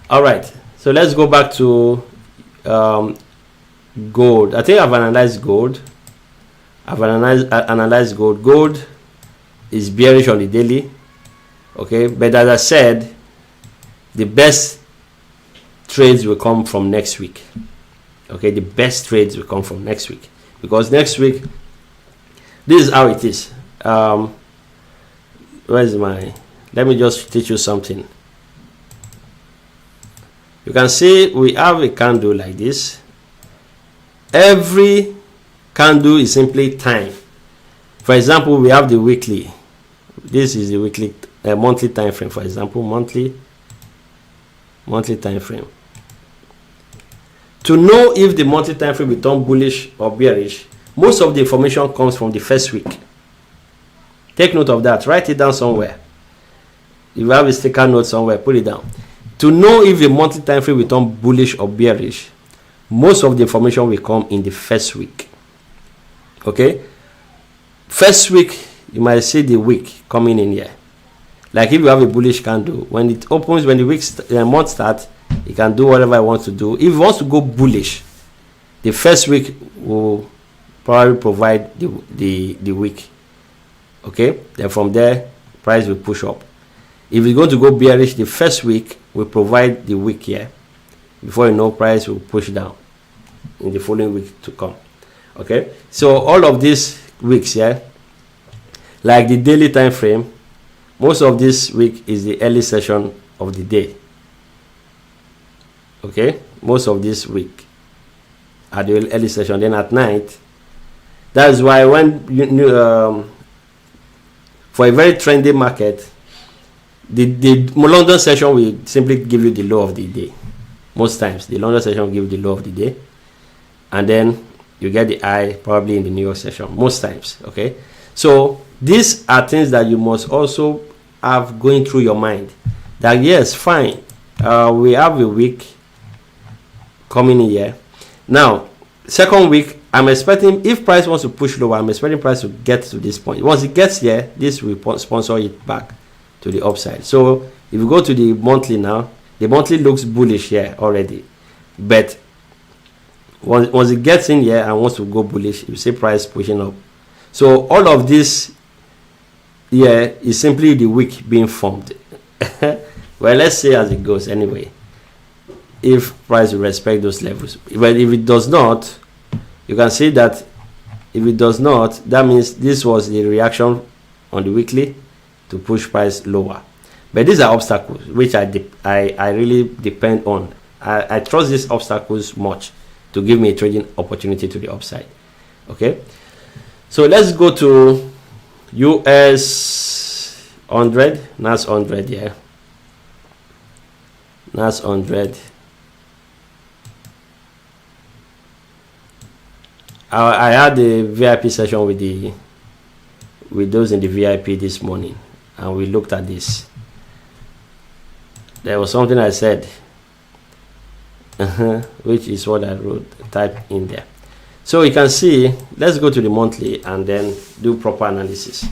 All right, so let's go back to gold. I think I've analyzed gold. Gold is bearish on the daily. Okay, but as I said, the best trades will come from next week. Okay, the best trades will come from next week, because next week, this is how it is. Where's my, let me just teach you something. you can see we have a candle like this. Every candle is simply time. For example, we have the weekly. This is the weekly, monthly time frame. For example, monthly time frame. To know if the monthly time frame will turn bullish or bearish, most of the information comes from the first week. Take note of that. Write it down somewhere. If you have a sticker note somewhere, put it down. To know if the monthly time frame will turn bullish or bearish, most of the information will come in the first week. Okay, first week you might see the week coming in here. Like if you have a bullish candle, when it opens, when the month starts, it can do whatever it wants to do. If it wants to go bullish, the first week will probably provide the week. Okay, then from there price will push up. If it's going to go bearish, the first week will provide the week here. Before you know, price will push down in the following week to come. Okay, so all of these weeks here, like the daily time frame, most of this week is the early session of the day. Okay, most of this week at the early session, then at night. That's why when for a very trendy market, the London session will simply give you the low of the day. Most times the London session will give you the low of the day, and then you get the high probably in the New York session most times. Okay, so these are things that you must also have going through your mind, that yes, fine, we have a week coming in here. Now second week, I'm expecting, if price wants to push lower, I'm expecting price to get to this point. Once it gets here, this will sponsor it back to the upside. So if you go to the monthly now, the monthly looks bullish here already, but once it gets in here and wants to go bullish, you see price pushing up. So all of this here is simply the wick being formed. Well, let's see as it goes anyway, if price will respect those levels. But if it does not, you can see that if it does not, that means this was the reaction on the weekly to push price lower. But these are obstacles which I really depend on. I trust these obstacles much to give me a trading opportunity to the upside. Okay, so let's go to US 100, NAS 100 here. NAS 100. I had a VIP session with those in the VIP this morning, and we looked at this. There was something I said, which is what I typed in there. So you can see, let's go to the monthly and then do proper analysis.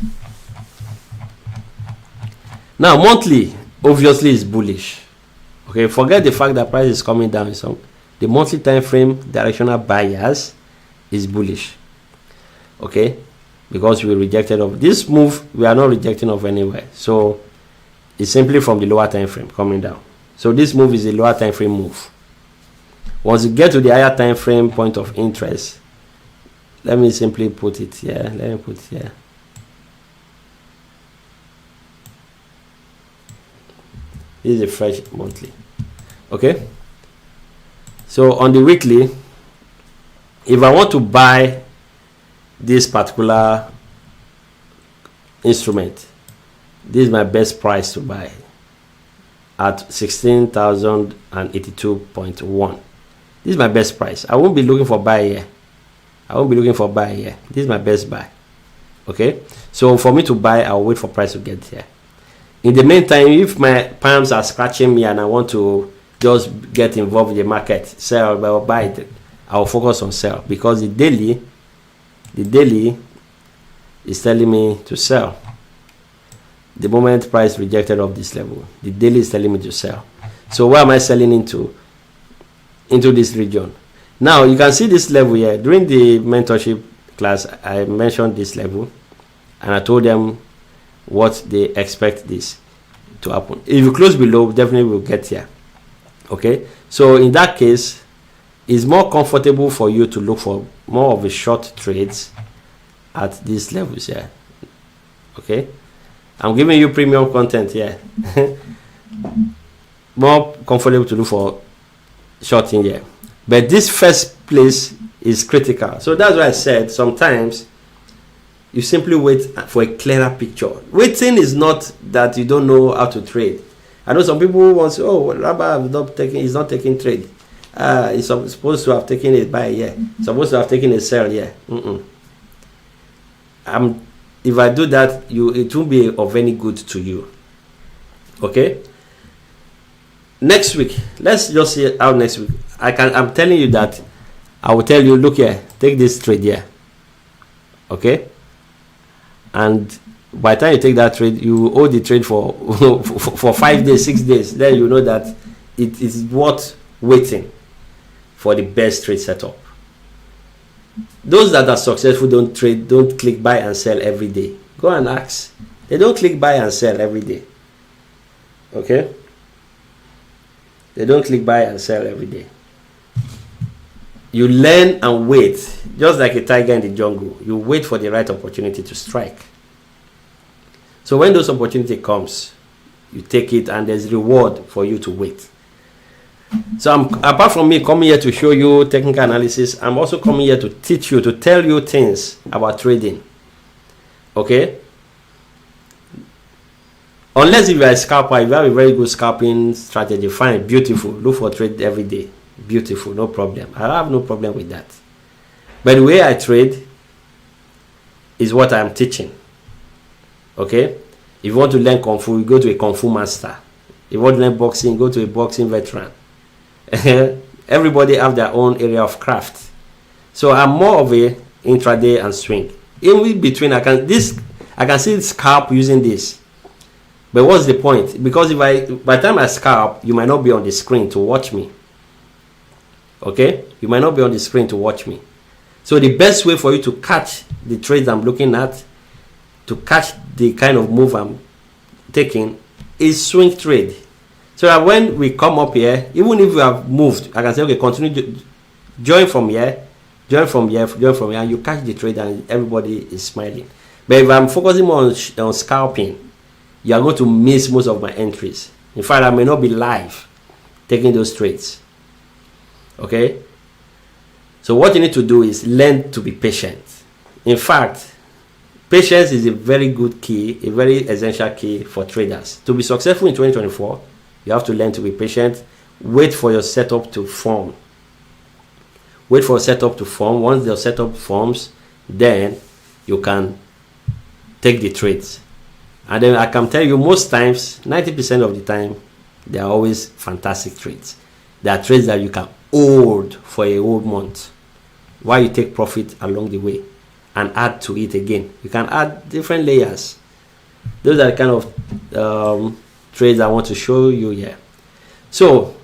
Now monthly obviously is bullish. Okay, forget the fact that price is coming down. So the monthly time frame directional bias is bullish. Okay, because we rejected of this move, we are not rejecting of anywhere. So it's simply from the lower time frame coming down. So this move is a lower time frame move. Once you get to the higher time frame point of interest, let me simply put it here. Let me put it here. This is a fresh monthly. Okay, so on the weekly, if I want to buy this particular instrument, this is my best price to buy at 16,082.1. This is my best price. I won't be looking for buy here. I won't be looking for buy here. This is my best buy. Okay, so for me to buy, I'll wait for price to get here. In the meantime, if my palms are scratching me and I want to just get involved in the market, sell or buy it, I'll focus on sell, because the daily is telling me to sell. The moment price rejected off this level, the daily is telling me to sell. So where am I selling into this region? Now you can see this level here. During the mentorship class, I mentioned this level and I told them what they expect this to happen. If you close below, definitely will get here. Okay, so in that case, it's more comfortable for you to look for more of a short trades at these levels here. Okay, I'm giving you premium content here. More comfortable to look for shorting here. But this first place is critical. So that's why I said sometimes you simply wait for a clearer picture. Waiting is not that you don't know how to trade. I know some people want to say, oh, Raba is not taking trade. He's supposed to have taken a buy here. Supposed to have taken a sell here. If I do that, it won't be of any good to you. Okay. Next week, let's just see how next week. I'm telling you that I will tell you, look here, take this trade here. Okay. And by the time you take that trade, you hold the trade for for 5 days, 6 days. Then you know that it is worth waiting for the best trade setup. Those that are successful don't click buy and sell every day. Go and ask. They don't click buy and sell every day. Okay? They don't click buy and sell every day. You learn and wait, just like a tiger in the jungle. You wait for the right opportunity to strike. So when those opportunity comes, you take it, and there's reward for you to wait. So apart from me coming here to show you technical analysis, I'm also coming here to teach you, to tell you things about trading. Okay? Unless if you are a scalper, if you have a very good scalping strategy, fine, beautiful. Look for trade every day. Beautiful, no problem. I have no problem with that. But the way I trade is what I'm teaching. Okay? If you want to learn Kung Fu, you go to a Kung Fu master. If you want to learn boxing, go to a boxing veteran. Everybody have their own area of craft. So I'm more of a intraday and swing. In between, I can see scalp using this. But what's the point? Because by the time I scalp, you might not be on the screen to watch me. Okay? You might not be on the screen to watch me. So the best way for you to catch the trades I'm looking at, to catch the kind of move I'm taking, is swing trade. So that when we come up here, even if you have moved, I can say, okay, continue, join from here, and you catch the trade and everybody is smiling. But if I'm focusing more on scalping, you are going to miss most of my entries. In fact, I may not be live taking those trades. Okay? So what you need to do is learn to be patient. In fact, patience is a very good key, a very essential key for traders. To be successful in 2024, you have to learn to be patient. Wait for your setup to form. Wait for a setup to form. Once the setup forms, then you can take the trades. And then I can tell you, most times, 90% of the time, they are always fantastic trades. They are trades that you can hold for a whole month while you take profit along the way and add to it again. You can add different layers. Those are the kind of trades I want to show you here. So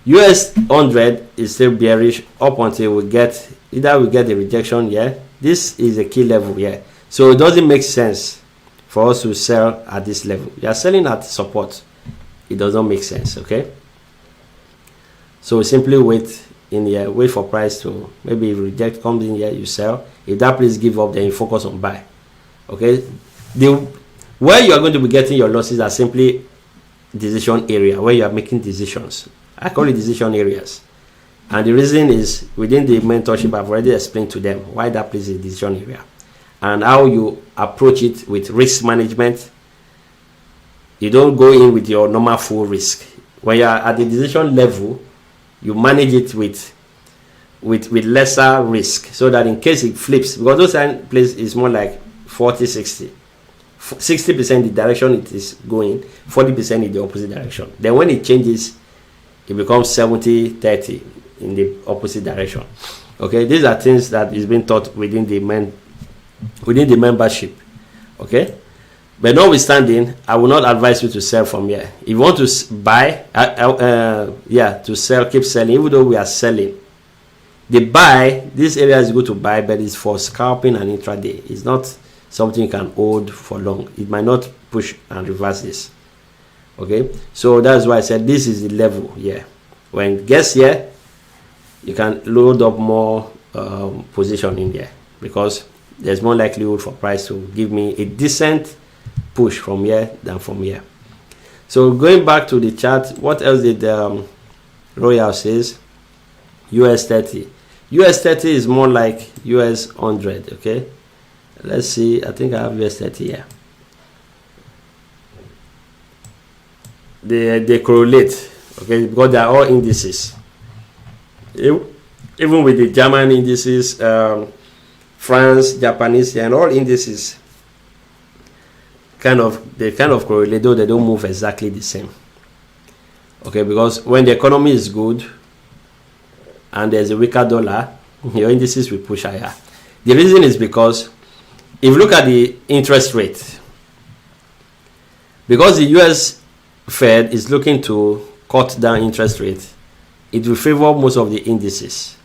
US 100 is still bearish up until we get the rejection here. This is a key level here. So it doesn't make sense for us to sell at this level. We are selling at support. It does not make sense. Okay, so simply wait in here, wait for price to, maybe if reject comes in here, you sell. If that place give up, then you focus on buy. Okay, where you are going to be getting your losses are simply decision area, where you are making decisions. I call it decision areas, and the reason is within the mentorship I've already explained to them why that place is a decision area and how you approach it with risk management. You don't go in with your normal full risk. When you are at the decision level, you manage it with lesser risk, so that in case it flips, because those kind place is more like 40-60. 60% the direction it is going, 40% in the opposite direction. Then when it changes, it becomes 70-30 in the opposite direction. Okay, these are things that is being taught within the membership. Okay, but notwithstanding, I will not advise you to sell from here. If you want to buy, to sell, keep selling. Even though we are selling, the buy, this area is good to buy, but it's for scalping and intraday. It's not something you can hold for long. It might not push and reverse this. Okay, so that's why I said this is the level here. When it gets here, you can load up more position in there, because there's more likelihood for price to give me a decent push from here than from here. So going back to the chart, what else did Royal says? US 30. US 30 is more like US 100. Okay, let's see. I think I have US 30 here. They correlate, okay, because they are all indices. Even with the German indices, France, Japanese, and all indices kind of correlate, though they don't move exactly the same. Okay, because when the economy is good and there's a weaker dollar, your indices will push higher. The reason is because if you look at the interest rate, because the US Fed is looking to cut down interest rate, it will favor most of the indices.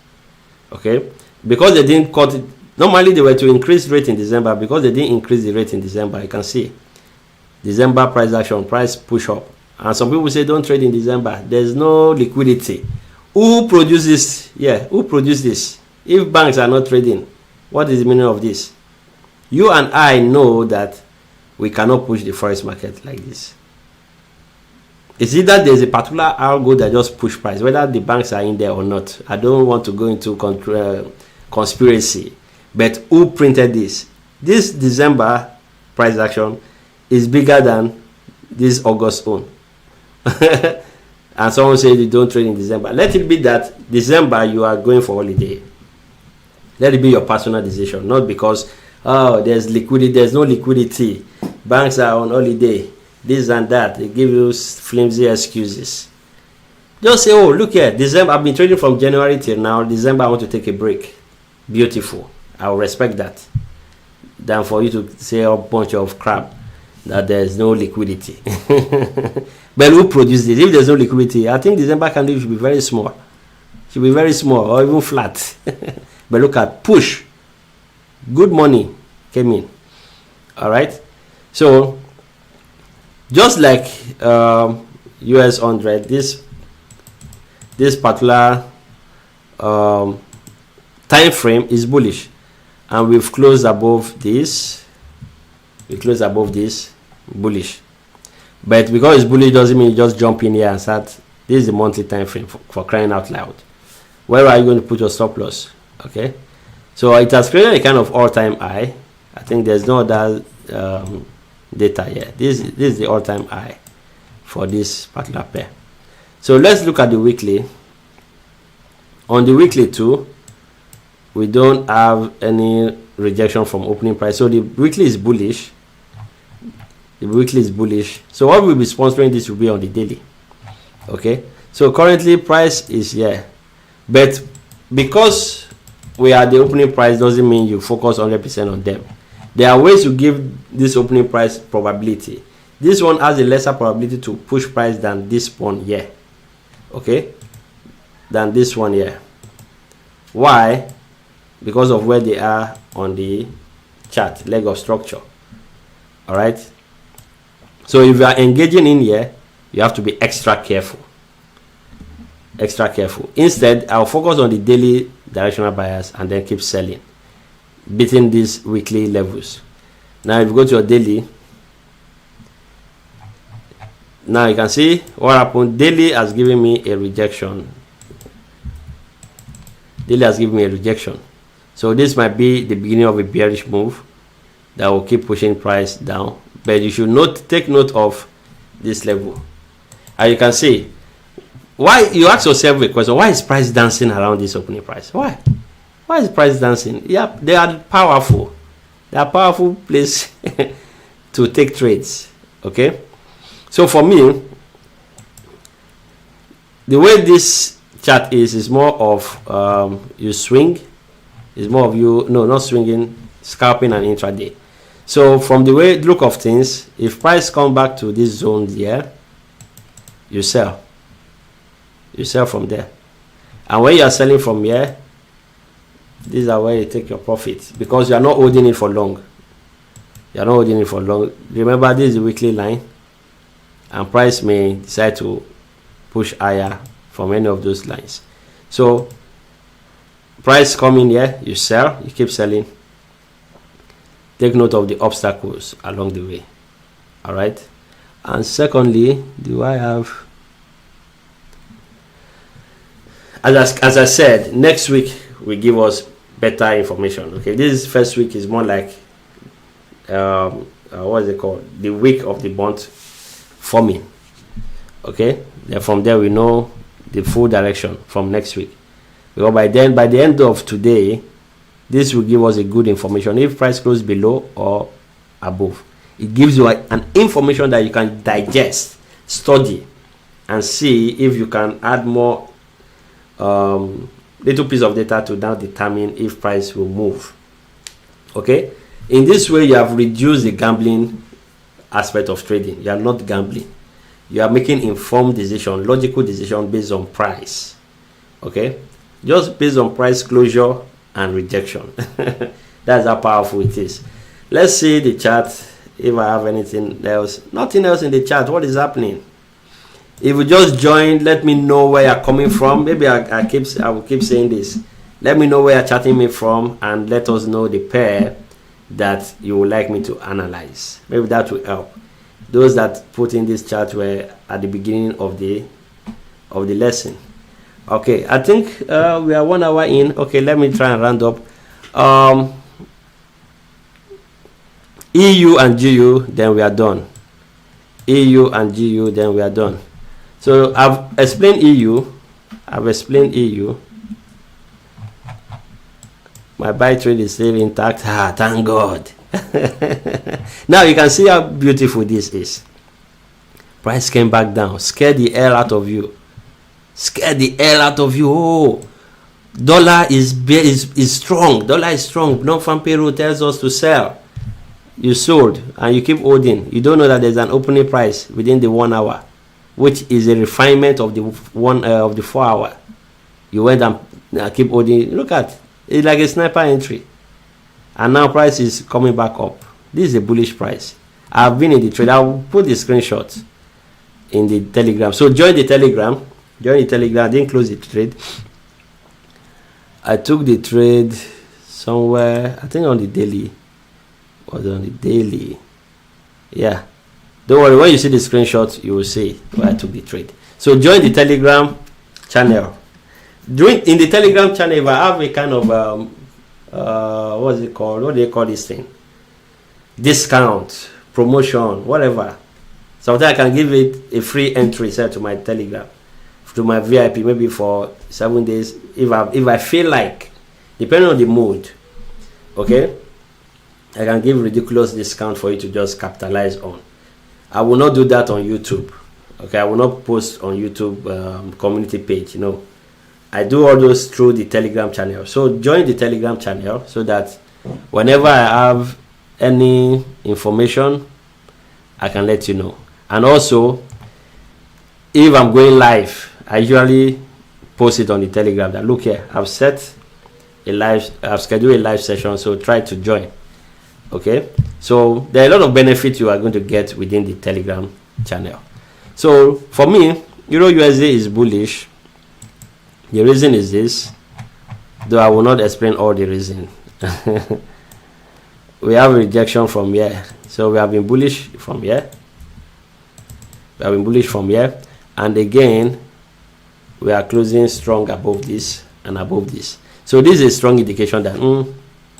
Okay, because they didn't cut it. Normally they were to increase rate in December. Because they didn't increase the rate in December, you can see December price action, price push up. And some people say don't trade in December, there's no liquidity. Who produces? Yeah, who produced this? If banks are not trading, what is the meaning of this? You and I know that we cannot push the forex market like this. It's either there's a particular algo that just push price, whether the banks are in there or not. I don't want to go into conspiracy, but who printed this? This December price action is bigger than this August one. And someone said you don't trade in December. Let it be that December you are going for holiday. Let it be your personal decision, not because there's liquidity, there's no liquidity, banks are on holiday, this and that. They give you flimsy excuses. Just say, oh, look here, December, I've been trading from January till now. December, I want to take a break. Beautiful. I will respect that. Than for you to say a bunch of crap that there's no liquidity. But who produced this? If there's no liquidity, I think December candle should be very small. Should be very small or even flat. But look at push. Good money came in. All right. So just like US 100, this particular time frame is bullish, and we've closed above this. We closed above this bullish, but because it's bullish doesn't mean you just jump in here and start. This is the monthly time frame for crying out loud. Where are you going to put your stop loss? Okay, so it has created a kind of all-time high. I think there's no other data here. This is the all-time high for this particular pair. So let's look at the weekly. On the weekly too, we don't have any rejection from opening price, so the weekly is bullish. The weekly is bullish. So what we'll be sponsoring this will be on the daily. Okay, so currently price is here, but because we are the opening price doesn't mean you focus 100% on them. There are ways to give this opening price probability. This one has a lesser probability to push price than this one here. Okay, than this one here. Why? Because of where they are on the chart, leg of structure. All right, so if you are engaging in here, you have to be extra careful. Instead, I'll focus on the daily directional bias and then keep selling, beating these weekly levels. Now if you go to your daily, now you can see what happened. Daily has given me a rejection. So this might be the beginning of a bearish move that will keep pushing price down, but you should take note of this level. And you can see why. You ask yourself a question: why is price dancing around this opening price? Why is price dancing? Yeah, they are powerful. They are powerful place to take trades. Okay, so for me, the way this chart is more of you swing. Is more of you not swinging, scalping and intraday. So from the way look of things, if price come back to this zone here, you sell from there, and when you are selling from here, these are where you take your profit, because you are not holding it for long. Remember, this is the weekly line, and price may decide to push higher from any of those lines. So price come in here, you sell, you keep selling. Take note of the obstacles along the way. All right. And secondly, as I said, next week will give us better information. Okay, this first week is more like what is it called, the week of the bond forming. Okay, then from there we know the full direction from next week, because by the end of today, this will give us a good information if price close below or above. It gives you an information that you can digest, study, and see if you can add more little piece of data to now determine if price will move. Okay, in this way you have reduced the gambling aspect of trading. You are not gambling, you are making informed decision, logical decision based on price. Okay, just based on price closure and rejection. That's how powerful it is. Let's see the chart. If I have anything else, nothing else in the chart. What is happening? If you just joined, let me know where you're coming from. Maybe I will keep saying this. Let me know where you're chatting me from, and let us know the pair that you would like me to analyze. Maybe that will help. Those that put in this chart were at the beginning of the lesson. Okay, I think we are 1 hour in. Okay, let me try and round up. EU and GU, then we are done. EU and GU, then we are done. So I've explained EU. My buy trade is still intact. Thank God. Now you can see how beautiful this is. Price came back down, scared the hell out of you. Oh, dollar is strong. Dollar is strong. Non-farm payroll tells us to sell. You sold and you keep holding. You don't know that there's an opening price within the 1 hour, which is a refinement of the 4 hour. You went and keep holding. Look at it's like a sniper entry, and now price is coming back up. This is a bullish price. I've been in the trade. I'll put the screenshot in the Telegram. So join the Telegram. I didn't close the trade. I took the trade somewhere, I think on the daily. Yeah, don't worry, when you see the screenshot you will see where I took the trade. So join the Telegram channel. In the Telegram channel, if I have a kind of what is it called, what do they call this thing, discount, promotion, whatever, sometimes I can give it a free entry set to my Telegram, to my VIP, maybe for 7 days if I feel like, depending on the mood. Okay, I can give ridiculous discount for you to just capitalize on. I will not do that on YouTube. Okay, I will not post on YouTube community page. I do all those through the Telegram channel. So join the Telegram channel so that whenever I have any information, I can let you know. And also, if I'm going live, I usually post it on the Telegram that look here, I've scheduled a live session, so try to join. Okay, so there are a lot of benefits you are going to get within the Telegram channel. So for me, Euro USD is bullish. The reason is this, though I will not explain all the reason. We have a rejection from here, so we have been bullish from here. And again we are closing strong above this and above this. So this is a strong indication that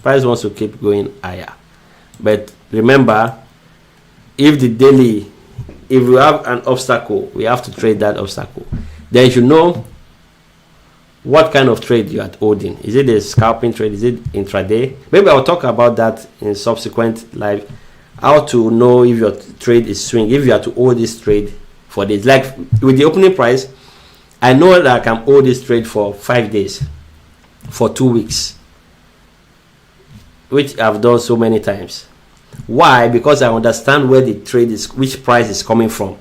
price wants to keep going higher. But remember, if we have an obstacle, we have to trade that obstacle. Then you should know what kind of trade you are holding. Is it a scalping trade? Is it intraday? Maybe I'll talk about that in subsequent live. How to know if your trade is swing, if you have to hold this trade for days. Like with the opening price, I know that I can hold this trade for 5 days, for 2 weeks, which I've done so many times. Why? Because I understand where the trade is, which price is coming from,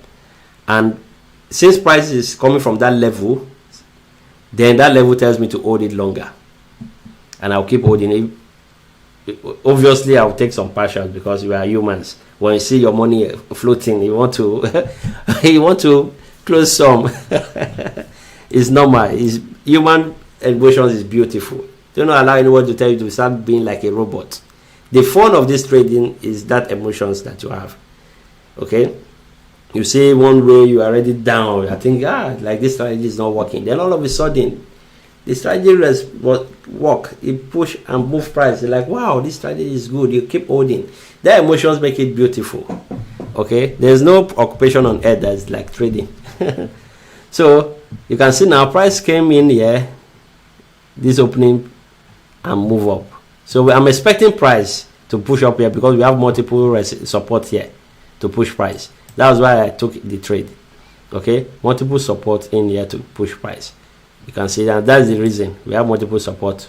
and since price is coming from that level, then that level tells me to hold it longer, and I'll keep holding it. Obviously I'll take some partials because we are humans. When you see your money floating, you want to close some. It's normal. It's human emotions is beautiful. Do not allow anyone to tell you to start being like a robot. The fun of this trading is that emotions that you have. Okay, you see one way you are already down, I think like this strategy is not working, then all of a sudden the strategy work. It push and move price. You're like, wow, this strategy is good. You keep holding. Their emotions make it beautiful. Okay, there's no occupation on earth that's like trading. So you can see now price came in here, this opening, and move up. So I'm expecting price to push up here because we have multiple support here to push price. That's why I took the trade. Okay, multiple support in here to push price. You can see that that's the reason we have multiple support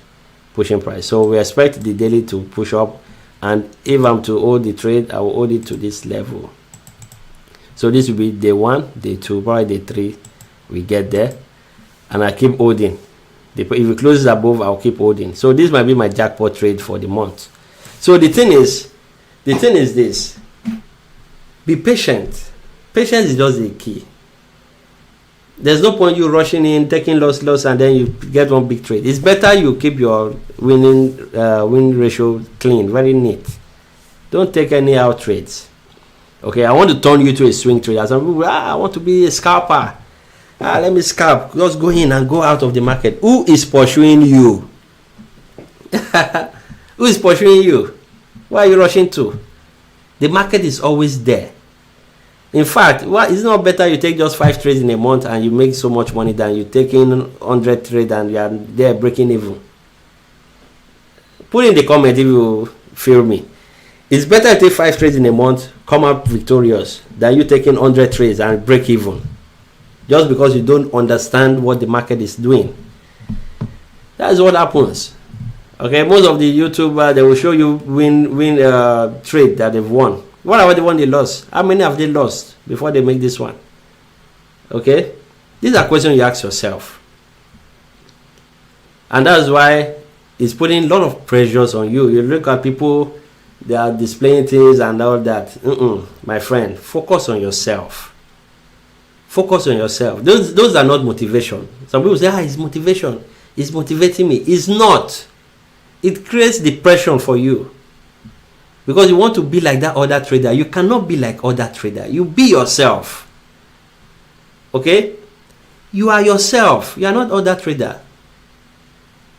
pushing price. So we expect the daily to push up, and if I'm to hold the trade, I will hold it to this level. So this will be day 1, day 2, probably day 3. We get there, and I keep holding. If it closes above, I'll keep holding. So this might be my jackpot trade for the month. So the thing is this: be patient. Patience is just the key. There's no point you rushing in, taking loss, and then you get one big trade. It's better you keep your win ratio clean, very neat. Don't take any out trades. Okay, I want to turn you to a swing trader. Some people, I want to be a scalper. Let me scalp. Just go in and go out of the market. Who is pursuing you? Who is pursuing you? Where are you rushing to? The market is always there. In fact, it's not better you take just 5 trades in a month and you make so much money than you taking 100 trades and you are there breaking even? Put in the comment if you feel me. It's better to take 5 trades in a month, come out victorious, than you taking 100 trades and break even, just because you don't understand what the market is doing. That's what happens. Okay, most of the YouTubers, they will show you win trade that they've won. What about the one they lost? How many have they lost before they make this one? Okay, these are questions you ask yourself, and that's why it's putting a lot of pressures on you. You look at people, they are displaying things and all that. My friend, focus on yourself. Focus on yourself. Those are not motivation. Some people say, it's motivation. It's motivating me. It's not. It creates depression for you. Because you want to be like that other trader. You cannot be like other trader. You be yourself. Okay? You are yourself. You are not other trader.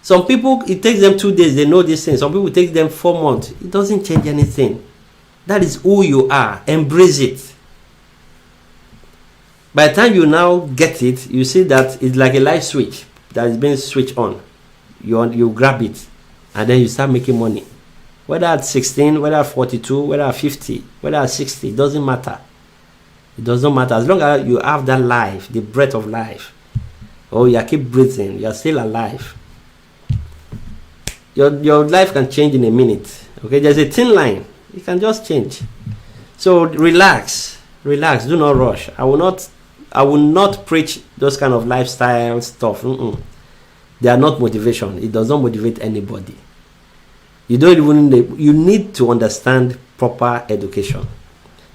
Some people, it takes them 2 days. They know this thing. Some people, it takes them 4 months. It doesn't change anything. That is who you are. Embrace it. By the time you now get it, you see that it's like a light switch that is being switched on. You grab it, and then you start making money. Whether at 16, whether at 42, whether at 50, whether at 60, it doesn't matter. It doesn't matter. As long as you have that life, the breath of life. Oh, you keep breathing. You are still alive. Your life can change in a minute. Okay, there's a thin line. It can just change. So relax. Relax. Do not rush. I will not preach those kind of lifestyle stuff. They are not motivation. It does not motivate anybody. You don't even you need to understand proper education.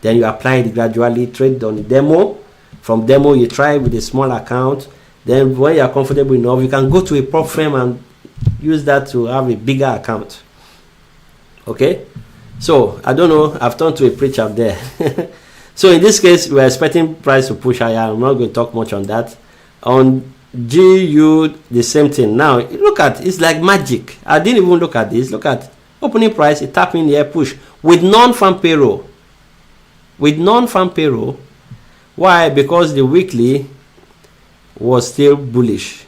Then you apply it gradually, trade on the demo. From demo, you try with a small account. Then when you are comfortable enough, you can go to a prop firm and use that to have a bigger account. Okay? So, I don't know, I've turned to a preacher there. So in this case, we're expecting price to push higher. I'm not going to talk much on that. On GU, the same thing. Now, look at, it's like magic. I didn't even look at this. Look at opening price, it tap in here, push. With non-farm payroll. With non-farm payroll. Why? Because the weekly was still bullish.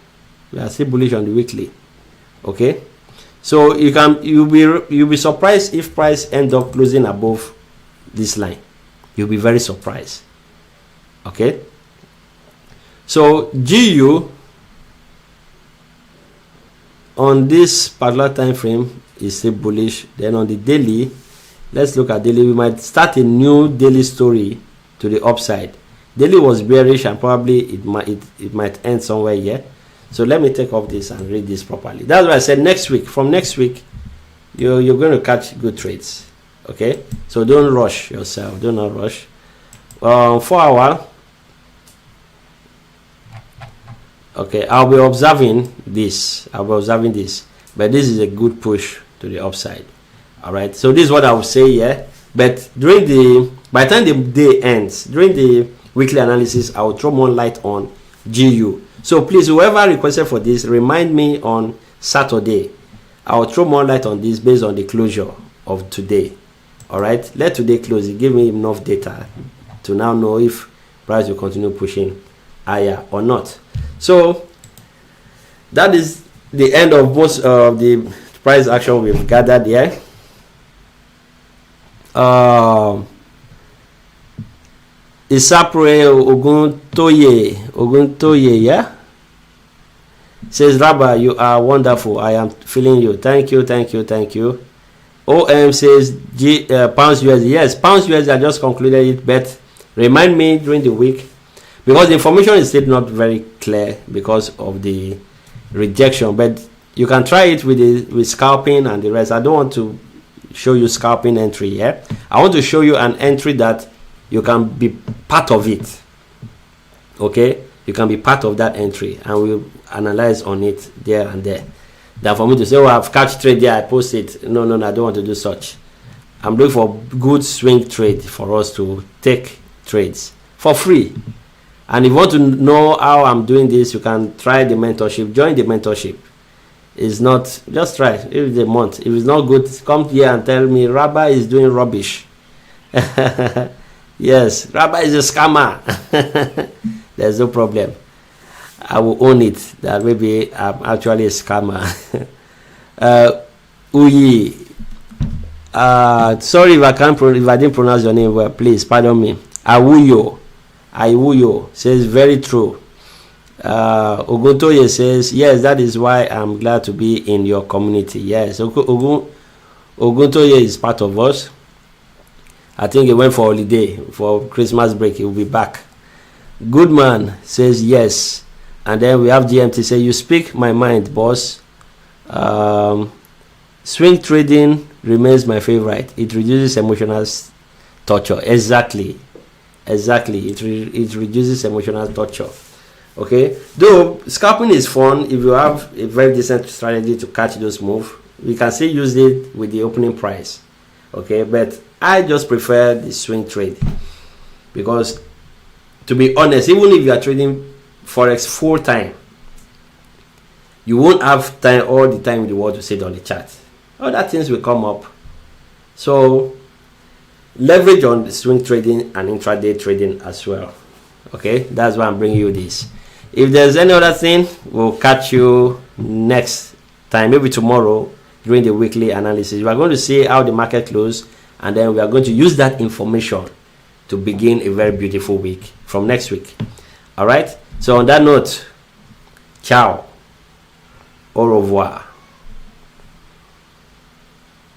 We are still bullish on the weekly. Okay? So you'll be surprised if price end up closing above this line. You'll be very surprised. Okay? So GU on this particular time frame is still bullish. Then on the daily, let's look at daily. We might start a new daily story to the upside. Daily was bearish and probably it might end somewhere here. So let me take off this and read this properly. That's why I said next week. From next week, you're going to catch good trades. Okay, so don't rush yourself. Do not rush. 4 hour. Okay, I'll be observing this. But this is a good push to the upside. All right. So this is what I will say here. But by the time the day ends, during the weekly analysis, I will throw more light on GU. So please, whoever requested for this, remind me on Saturday. I'll throw more light on this based on the closure of today. All right, let today close. It give me enough data to now know if price will continue pushing higher or not. So that is the end of most of the price action we've gathered here. Isapre Oguntoye, yeah, says, Raba, you are wonderful. I am feeling you. Thank you, thank you, thank you. OM says pounds USD. Yes, pounds USD. I just concluded it, but remind me during the week, because the information is still not very clear because of the rejection. But you can try it with scalping and the rest. I don't want to show you scalping entry here. I want to show you an entry that you can be part of it. Okay, you can be part of that entry, and we'll analyze on it there and there. Than for me to say, oh, I've catch trade there, I post it. No, I don't want to do such. I'm looking for good swing trade for us to take trades for free. And if you want to know how I'm doing this, you can try the mentorship. Join the mentorship. It's not, just try. If it's a month, if it's not good, come here and tell me Raba is doing rubbish. Yes, Raba is a scammer. There's no problem. I will own it that maybe I'm actually a scammer. Uyi, sorry if I didn't pronounce your name well, please pardon me. Awuyo says, very true. Oguntoye says, yes, that is why I'm glad to be in your community. Yes, Oguntoye is part of us. I think he went for holiday for Christmas break. He will be back. Goodman says yes. And then we have GMT say, you speak my mind, boss. Swing trading remains my favorite. It reduces emotional torture. Exactly. It reduces emotional torture. Okay. Though scalping is fun, if you have a very decent strategy to catch those moves, we can still use it with the opening price. Okay. But I just prefer the swing trade, because to be honest, even if you are trading Forex full time, you won't have time all the time in the world to sit on the chart. Other things will come up. So leverage on the swing trading and intraday trading as well. Okay, that's why I'm bringing you this. If there's any other thing, we'll catch you next time, maybe tomorrow during the weekly analysis. We are going to see how the market closed, and then we are going to use that information to begin a very beautiful week from next week. All right. So on that note, ciao, au revoir.